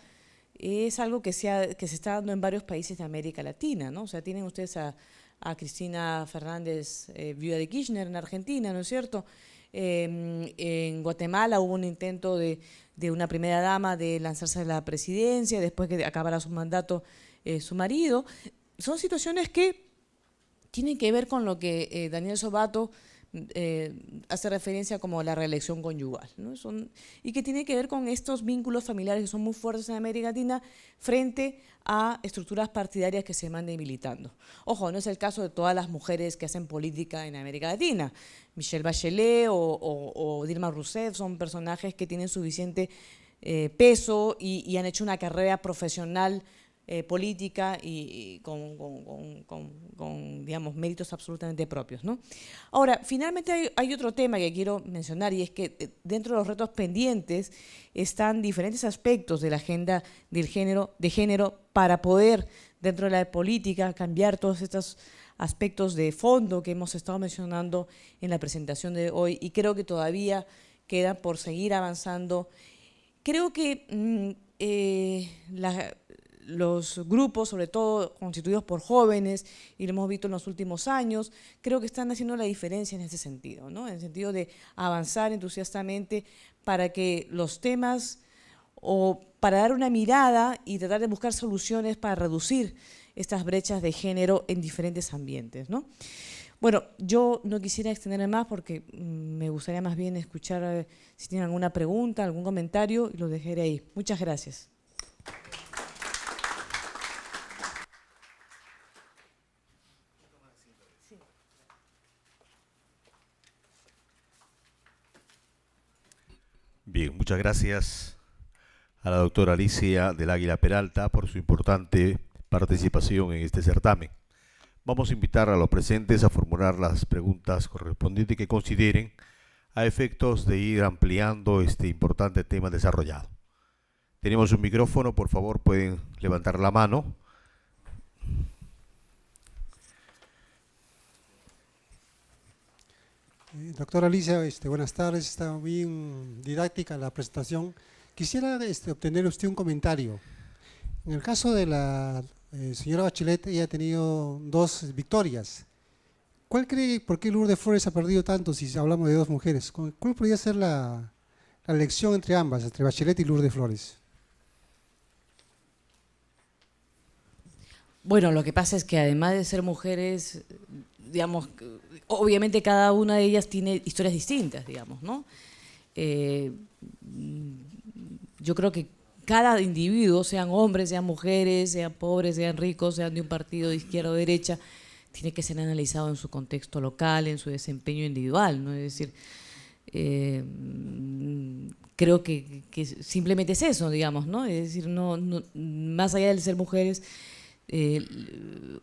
es algo que se está dando en varios países de América Latina, ¿no? O sea, tienen ustedes a Cristina Fernández, viuda de Kirchner, en Argentina, ¿no es cierto? En Guatemala hubo un intento de una primera dama de lanzarse a la presidencia después que acabara su mandato su marido. Son situaciones que tienen que ver con lo que Daniel Sobato hace referencia como la reelección conyugal, ¿no? Y que tiene que ver con estos vínculos familiares que son muy fuertes en América Latina frente a estructuras partidarias que se van debilitando. Ojo, no es el caso de todas las mujeres que hacen política en América Latina. Michelle Bachelet o Dilma Rousseff son personajes que tienen suficiente peso y han hecho una carrera profesional política y con, digamos, méritos absolutamente propios, ¿no? Ahora, finalmente hay otro tema que quiero mencionar y es que dentro de los retos pendientes están diferentes aspectos de la agenda de género para poder, dentro de la política, cambiar todos estos aspectos de fondo que hemos estado mencionando en la presentación de hoy y creo que todavía quedan por seguir avanzando. Creo que los grupos, sobre todo constituidos por jóvenes, y lo hemos visto en los últimos años, creo que están haciendo la diferencia en ese sentido, ¿no? En el sentido de avanzar entusiastamente para que los temas, o para dar una mirada y tratar de buscar soluciones para reducir estas brechas de género en diferentes ambientes, ¿no? Bueno, yo no quisiera extenderme más porque me gustaría más bien escuchar si tienen alguna pregunta, algún comentario, y lo dejaré ahí. Muchas gracias. Bien, muchas gracias a la doctora Alicia del Águila Peralta por su importante participación en este certamen. Vamos a invitar a los presentes a formular las preguntas correspondientes que consideren a efectos de ir ampliando este importante tema desarrollado. Tenemos un micrófono, por favor, pueden levantar la mano. Doctora Alicia, buenas tardes, está bien didáctica la presentación. Quisiera obtener usted un comentario. En el caso de la señora Bachelet, ella ha tenido 2 victorias. ¿Cuál cree por qué Lourdes Flores ha perdido tanto si hablamos de dos mujeres? ¿Cuál podría ser la elección entre ambas, entre Bachelet y Lourdes Flores? Bueno, lo que pasa es que además de ser mujeres, digamos, obviamente cada una de ellas tiene historias distintas, digamos, ¿no? Yo creo que cada individuo, sean hombres, sean mujeres, sean pobres, sean ricos, sean de un partido de izquierda o derecha, tiene que ser analizado en su contexto local, en su desempeño individual, ¿no? Es decir, creo que simplemente es eso, digamos, ¿no? Es decir, más allá de ser mujeres,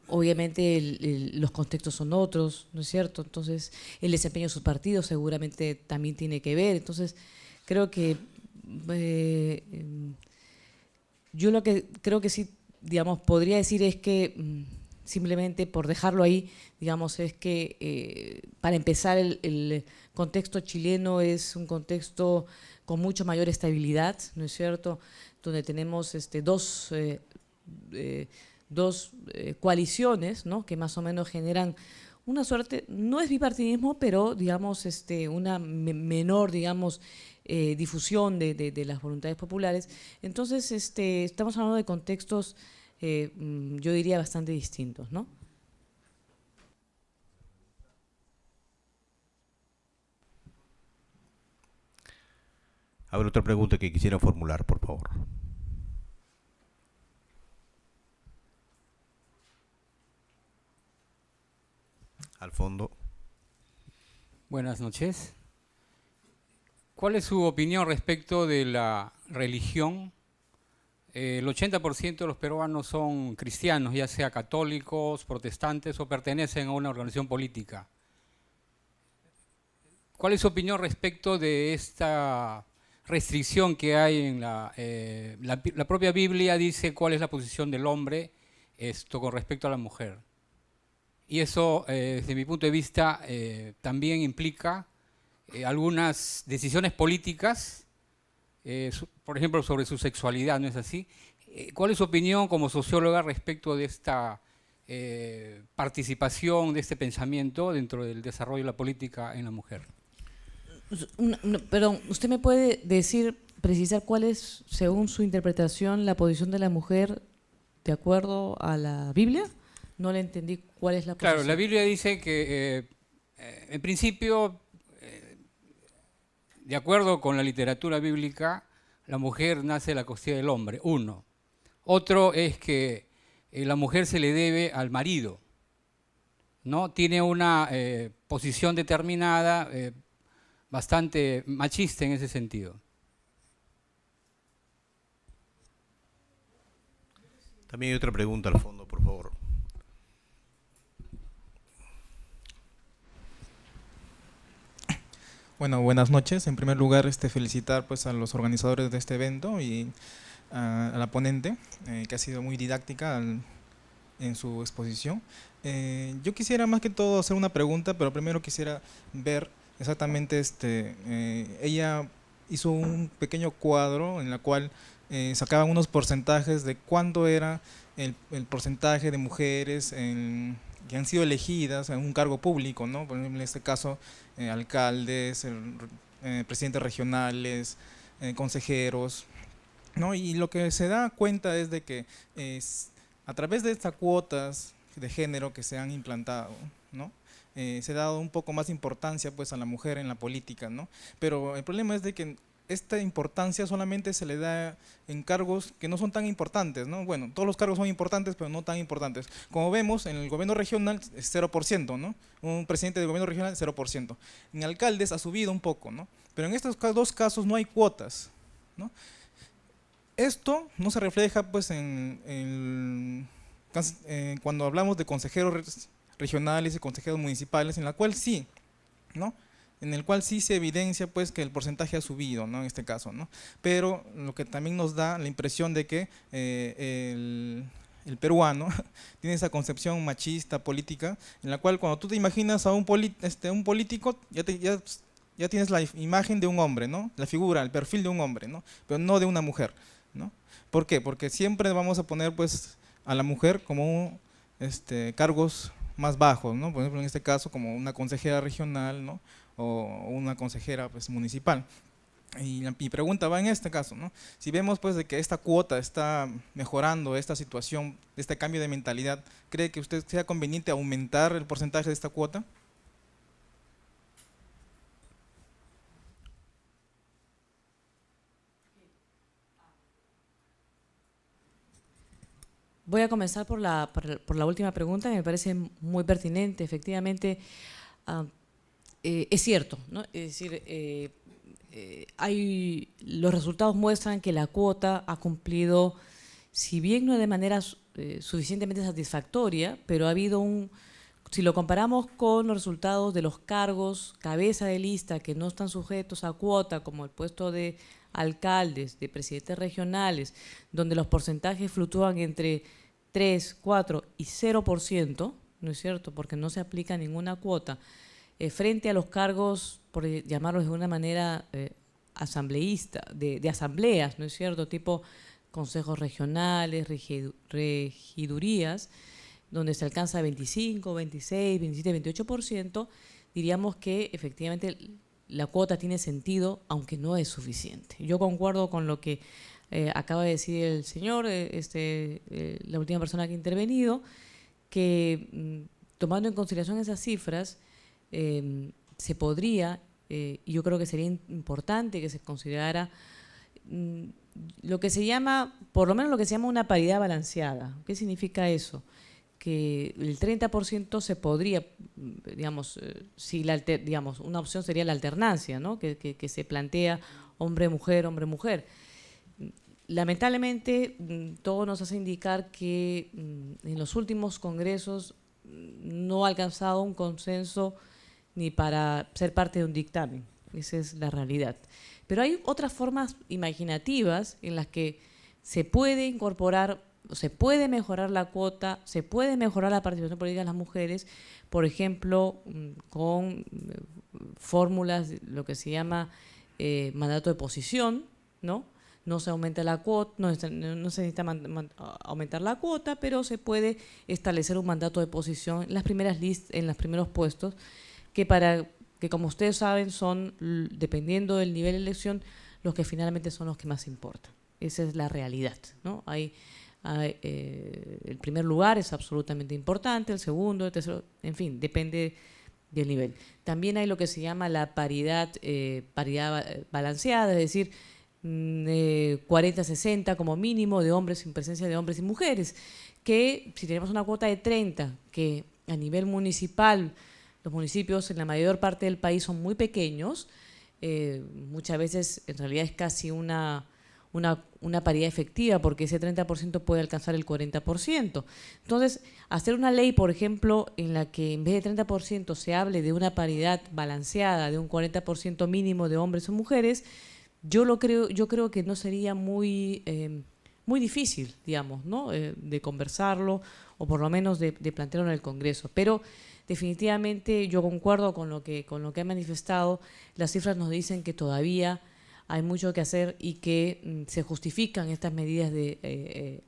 obviamente los contextos son otros, ¿no es cierto? Entonces, el desempeño de sus partidos seguramente también tiene que ver. Entonces, creo que yo lo que creo que sí, digamos, podría decir es que simplemente por dejarlo ahí, digamos, es que para empezar el contexto chileno es un contexto con mucho mayor estabilidad, ¿no es cierto? Donde tenemos dos coaliciones, ¿no? Que más o menos generan una suerte, no es bipartidismo, pero digamos una menor, digamos, difusión de las voluntades populares. Entonces, estamos hablando de contextos, yo diría, bastante distintos, ¿no? A ver, otra pregunta que quisiera formular, por favor. Al fondo. Buenas noches. ¿Cuál es su opinión respecto de la religión? El 80% de los peruanos son cristianos, ya sea católicos, protestantes o pertenecen a una organización política. ¿Cuál es su opinión respecto de esta restricción que hay en la propia Biblia? Dice cuál es la posición del hombre con respecto a la mujer. Y eso, desde mi punto de vista, también implica algunas decisiones políticas, por ejemplo, sobre su sexualidad, ¿no es así? ¿Cuál es su opinión como socióloga respecto de esta participación, de este pensamiento dentro del desarrollo de la política en la mujer? Perdón, ¿usted me puede precisar cuál es, según su interpretación, la posición de la mujer de acuerdo a la Biblia? No le entendí cuál es la posición. Claro, la Biblia dice que, en principio, de acuerdo con la literatura bíblica, la mujer nace de la costilla del hombre, uno. Otro es que la mujer se le debe al marido, ¿no? Tiene una posición determinada, bastante machista en ese sentido. También hay otra pregunta al fondo, por favor. Bueno, buenas noches. En primer lugar, felicitar pues a los organizadores de este evento y a la ponente, que ha sido muy didáctica en su exposición. Yo quisiera más que todo hacer una pregunta, pero primero quisiera ver exactamente, ella hizo un pequeño cuadro en la cual sacaban unos porcentajes de cuánto era el porcentaje de mujeres que han sido elegidas en un cargo público, ¿no? Por ejemplo, en este caso, alcaldes, presidentes regionales, consejeros, ¿no? Y lo que se da cuenta es de que a través de estas cuotas de género que se han implantado, ¿no? Se ha dado un poco más importancia pues a la mujer en la política, ¿no? Pero el problema es de que esta importancia solamente se le da en cargos que no son tan importantes, ¿no? Bueno, todos los cargos son importantes, pero no tan importantes. Como vemos, en el gobierno regional es 0%, ¿no? Un presidente del gobierno regional 0%. En alcaldes ha subido un poco, ¿no? Pero en estos dos casos no hay cuotas, ¿no? Esto no se refleja pues cuando hablamos de consejeros regionales y consejeros municipales, en la cual sí, ¿no? En el cual sí se evidencia pues que el porcentaje ha subido, ¿no? En este caso, ¿no? Pero lo que también nos da la impresión de que el peruano tiene esa concepción machista política, en la cual cuando tú te imaginas a un político, ya tienes la imagen de un hombre, ¿no? La figura, el perfil de un hombre, ¿no? Pero no de una mujer, ¿no? ¿Por qué? Porque siempre vamos a poner pues a la mujer como cargos más bajos, ¿no? Por ejemplo, en este caso, como una consejera regional, ¿no? O una consejera pues, municipal. Y mi pregunta va en este caso, ¿no? Si vemos pues de que esta cuota está mejorando esta situación, este cambio de mentalidad, ¿cree que usted sea conveniente aumentar el porcentaje de esta cuota? Voy a comenzar por la última pregunta, que me parece muy pertinente. Efectivamente, es cierto, ¿no? Es decir, los resultados muestran que la cuota ha cumplido, si bien no de manera suficientemente satisfactoria, pero ha habido si lo comparamos con los resultados de los cargos cabeza de lista que no están sujetos a cuota, como el puesto de alcaldes, de presidentes regionales, donde los porcentajes fluctúan entre 3, 4 y 0%, ¿no es cierto?, porque no se aplica ninguna cuota, frente a los cargos, por llamarlos de una manera asambleísta, de asambleas, ¿no es cierto?, tipo consejos regionales, regidurías, donde se alcanza 25, 26, 27, 28%, diríamos que efectivamente la cuota tiene sentido, aunque no es suficiente. Yo concuerdo con lo que acaba de decir el señor, la última persona que ha intervenido, que tomando en consideración esas cifras, se podría, y yo creo que sería importante que se considerara lo que se llama, por lo menos lo que se llama una paridad balanceada. ¿Qué significa eso? Que el 30% se podría, digamos, digamos, una opción sería la alternancia, ¿no? que se plantea hombre-mujer, hombre-mujer. Lamentablemente, todo nos hace indicar que en los últimos congresos no ha alcanzado un consenso ni para ser parte de un dictamen. Esa es la realidad. Pero hay otras formas imaginativas en las que se puede incorporar, se puede mejorar la cuota, se puede mejorar la participación política de las mujeres, por ejemplo, con fórmulas, lo que se llama mandato de posición, ¿no? No se aumenta la cuota, no se necesita aumentar la cuota, pero se puede establecer un mandato de posición en las primeras listas, en los primeros puestos, que como ustedes saben son, dependiendo del nivel de elección, los que finalmente son los que más importan. Esa es la realidad, ¿no? El primer lugar es absolutamente importante, el segundo, el tercero, en fin, depende del nivel. También hay lo que se llama la paridad balanceada, es decir, 40-60 como mínimo de hombres en presencia de hombres y mujeres, que si tenemos una cuota de 30, que a nivel municipal, los municipios en la mayor parte del país son muy pequeños, muchas veces en realidad es casi una paridad efectiva, porque ese 30% puede alcanzar el 40%. Entonces, hacer una ley, por ejemplo, en la que en vez de 30% se hable de una paridad balanceada, de un 40% mínimo de hombres o mujeres, yo creo que no sería muy difícil, digamos, ¿no? De conversarlo, o por lo menos de plantearlo en el Congreso. Pero definitivamente yo concuerdo con lo que ha manifestado. Las cifras nos dicen que todavía hay mucho que hacer y que se justifican estas medidas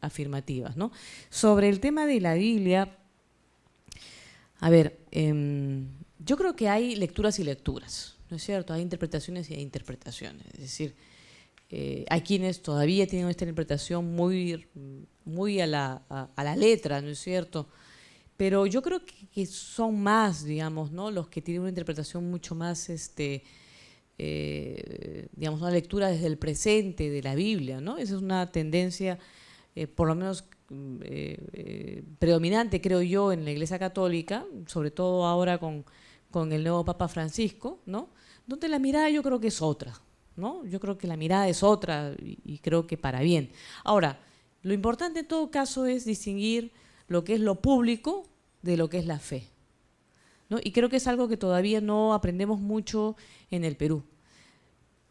afirmativas, ¿no? Sobre el tema de la Biblia, a ver, yo creo que hay lecturas y lecturas, ¿no es cierto? Hay interpretaciones y hay interpretaciones. Es decir, hay quienes todavía tienen esta interpretación muy a la letra, ¿no es cierto? Pero yo creo que son más, digamos, ¿no?, los que tienen una interpretación mucho más, digamos, una lectura desde el presente de la Biblia, ¿no? Esa es una tendencia, por lo menos predominante, creo yo, en la Iglesia Católica, sobre todo ahora con el nuevo Papa Francisco, ¿no? Donde la mirada yo creo que es otra, ¿no? Yo creo que la mirada es otra y creo que para bien. Ahora, lo importante en todo caso es distinguir lo que es lo público de lo que es la fe, ¿no? Y creo que es algo que todavía no aprendemos mucho en el Perú.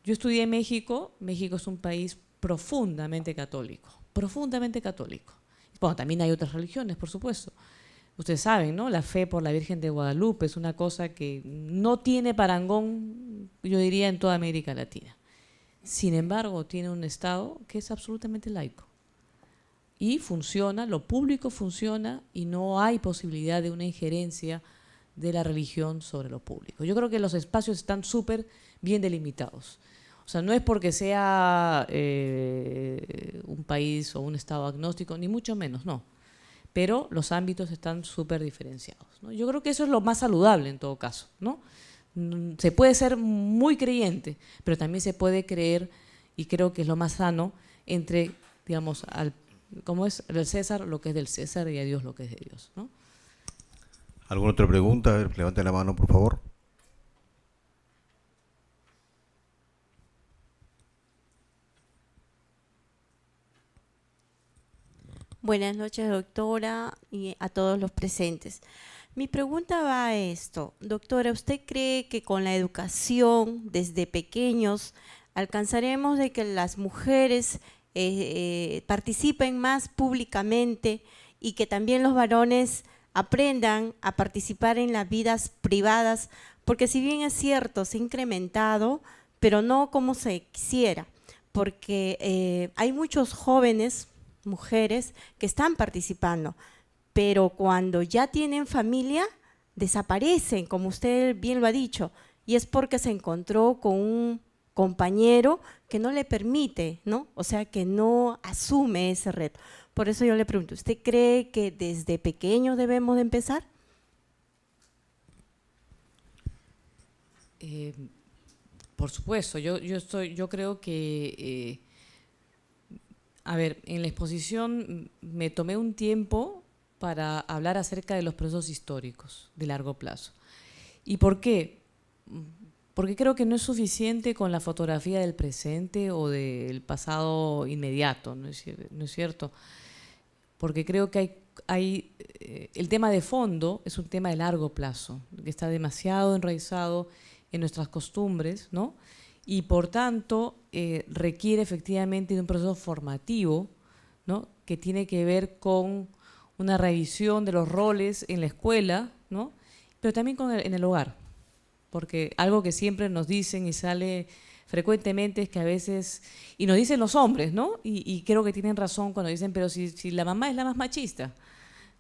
Yo estudié en México. México es un país profundamente católico, profundamente católico. Bueno, también hay otras religiones, por supuesto. Ustedes saben, ¿no? La fe por la Virgen de Guadalupe es una cosa que no tiene parangón, yo diría, en toda América Latina. Sin embargo, tiene un Estado que es absolutamente laico. y funciona, lo público funciona y no hay posibilidad de una injerencia de la religión sobre lo público. Yo creo que los espacios están súper bien delimitados. O sea, no es porque sea un país o un estado agnóstico, ni mucho menos, no. Pero los ámbitos están súper diferenciados, ¿no? Yo creo que eso es lo más saludable en todo caso, ¿no? Se puede ser muy creyente, pero también se puede creer, y creo que es lo más sano, entre, digamos, ¿cómo es? Al César lo que es del César y a Dios lo que es de Dios, ¿no? ¿Alguna otra pregunta? A ver, levante la mano, por favor. Buenas noches, doctora, y a todos los presentes. Mi pregunta va a esto. Doctora, ¿usted cree que con la educación desde pequeños alcanzaremos de que las mujeres participen más públicamente y que también los varones aprendan a participar en las vidas privadas? Porque si bien es cierto, se ha incrementado, pero no como se quisiera, porque hay muchos jóvenes, mujeres, que están participando, pero cuando ya tienen familia, desaparecen, como usted bien lo ha dicho, y es porque se encontró con un compañero que no le permite, ¿no? O sea, que no asume ese reto. Por eso yo le pregunto, ¿usted cree que desde pequeños debemos de empezar? Por supuesto, yo creo que, a ver, en la exposición me tomé un tiempo para hablar acerca de los procesos históricos de largo plazo. ¿Y por qué? Porque creo que no es suficiente con la fotografía del presente o del pasado inmediato, ¿no es cierto? Porque creo que hay el tema de fondo es un tema de largo plazo, que está demasiado enraizado en nuestras costumbres, ¿no? Y por tanto requiere efectivamente de un proceso formativo, ¿no? Que tiene que ver con una revisión de los roles en la escuela, ¿no? Pero también en el hogar, porque algo que siempre nos dicen y sale frecuentemente es que a veces, y nos dicen los hombres, ¿no? Y creo que tienen razón cuando dicen, pero si la mamá es la más machista,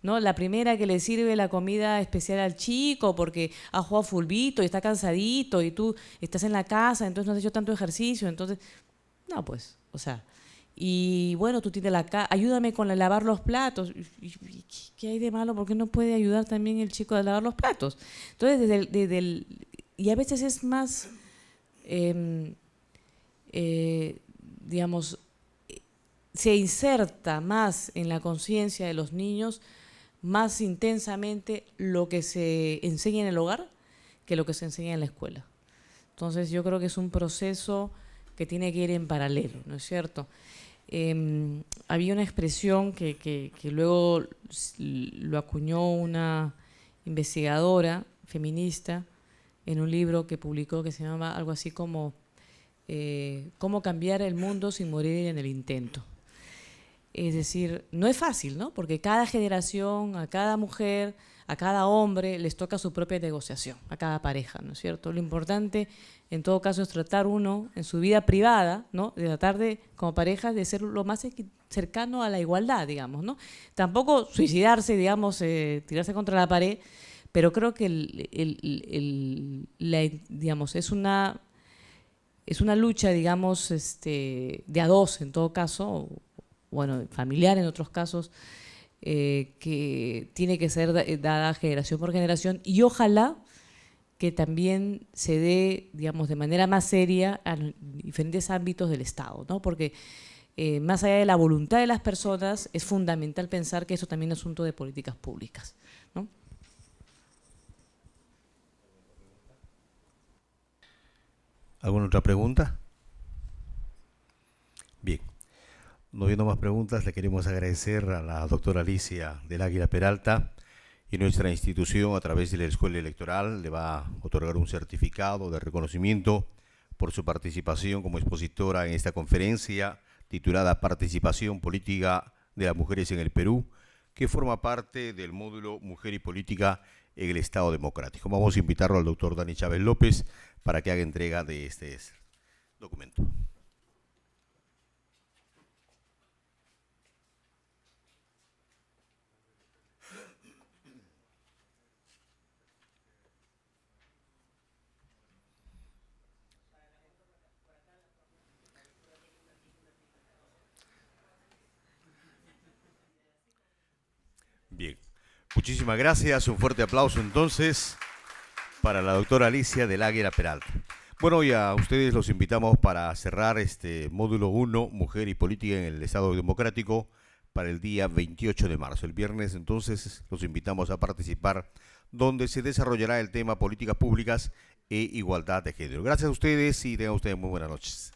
¿no? La primera que le sirve la comida especial al chico porque ha jugado fulbito y está cansadito y tú estás en la casa, entonces no has hecho tanto ejercicio, entonces, no, pues, o sea, y bueno, tú tienes ayúdame con lavar los platos. ¿Qué hay de malo? ¿Por qué no puede ayudar también el chico a lavar los platos? Entonces, y a veces es más, digamos, se inserta más en la conciencia de los niños más intensamente lo que se enseña en el hogar que lo que se enseña en la escuela. Entonces yo creo que es un proceso que tiene que ir en paralelo, ¿no es cierto? Había una expresión que luego lo acuñó una investigadora feminista en un libro que publicó que se llama algo así como ¿Cómo cambiar el mundo sin morir en el intento? Es decir, no es fácil, ¿no? Porque cada generación, a cada mujer, a cada hombre les toca su propia negociación, a cada pareja, ¿no es cierto? Lo importante, en todo caso, es tratar uno en su vida privada, ¿no? De tratar de, como pareja, de ser lo más cercano a la igualdad, digamos, ¿no? Tampoco suicidarse, digamos, tirarse contra la pared, pero creo que digamos, es una lucha, digamos, de a dos, en todo caso, bueno, familiar en otros casos, que tiene que ser dada generación por generación y ojalá que también se dé, digamos, de manera más seria a diferentes ámbitos del Estado, ¿no? Porque más allá de la voluntad de las personas, es fundamental pensar que eso también es asunto de políticas públicas, ¿no? ¿Alguna otra pregunta? Bien. No viendo más preguntas, le queremos agradecer a la doctora Alicia del Águila Peralta y nuestra institución a través de la Escuela Electoral le va a otorgar un certificado de reconocimiento por su participación como expositora en esta conferencia titulada Participación Política de las Mujeres en el Perú, que forma parte del módulo Mujer y Política en el Estado Democrático. Vamos a invitarlo al doctor Dani Chávez López para que haga entrega de este documento. Muchísimas gracias, un fuerte aplauso entonces para la doctora Alicia del Águila Peralta. Bueno, y a ustedes los invitamos para cerrar este módulo 1, Mujer y Política en el Estado Democrático, para el día 28 de marzo. El viernes entonces los invitamos a participar, donde se desarrollará el tema Políticas Públicas e Igualdad de Género. Gracias a ustedes y tengan ustedes muy buenas noches.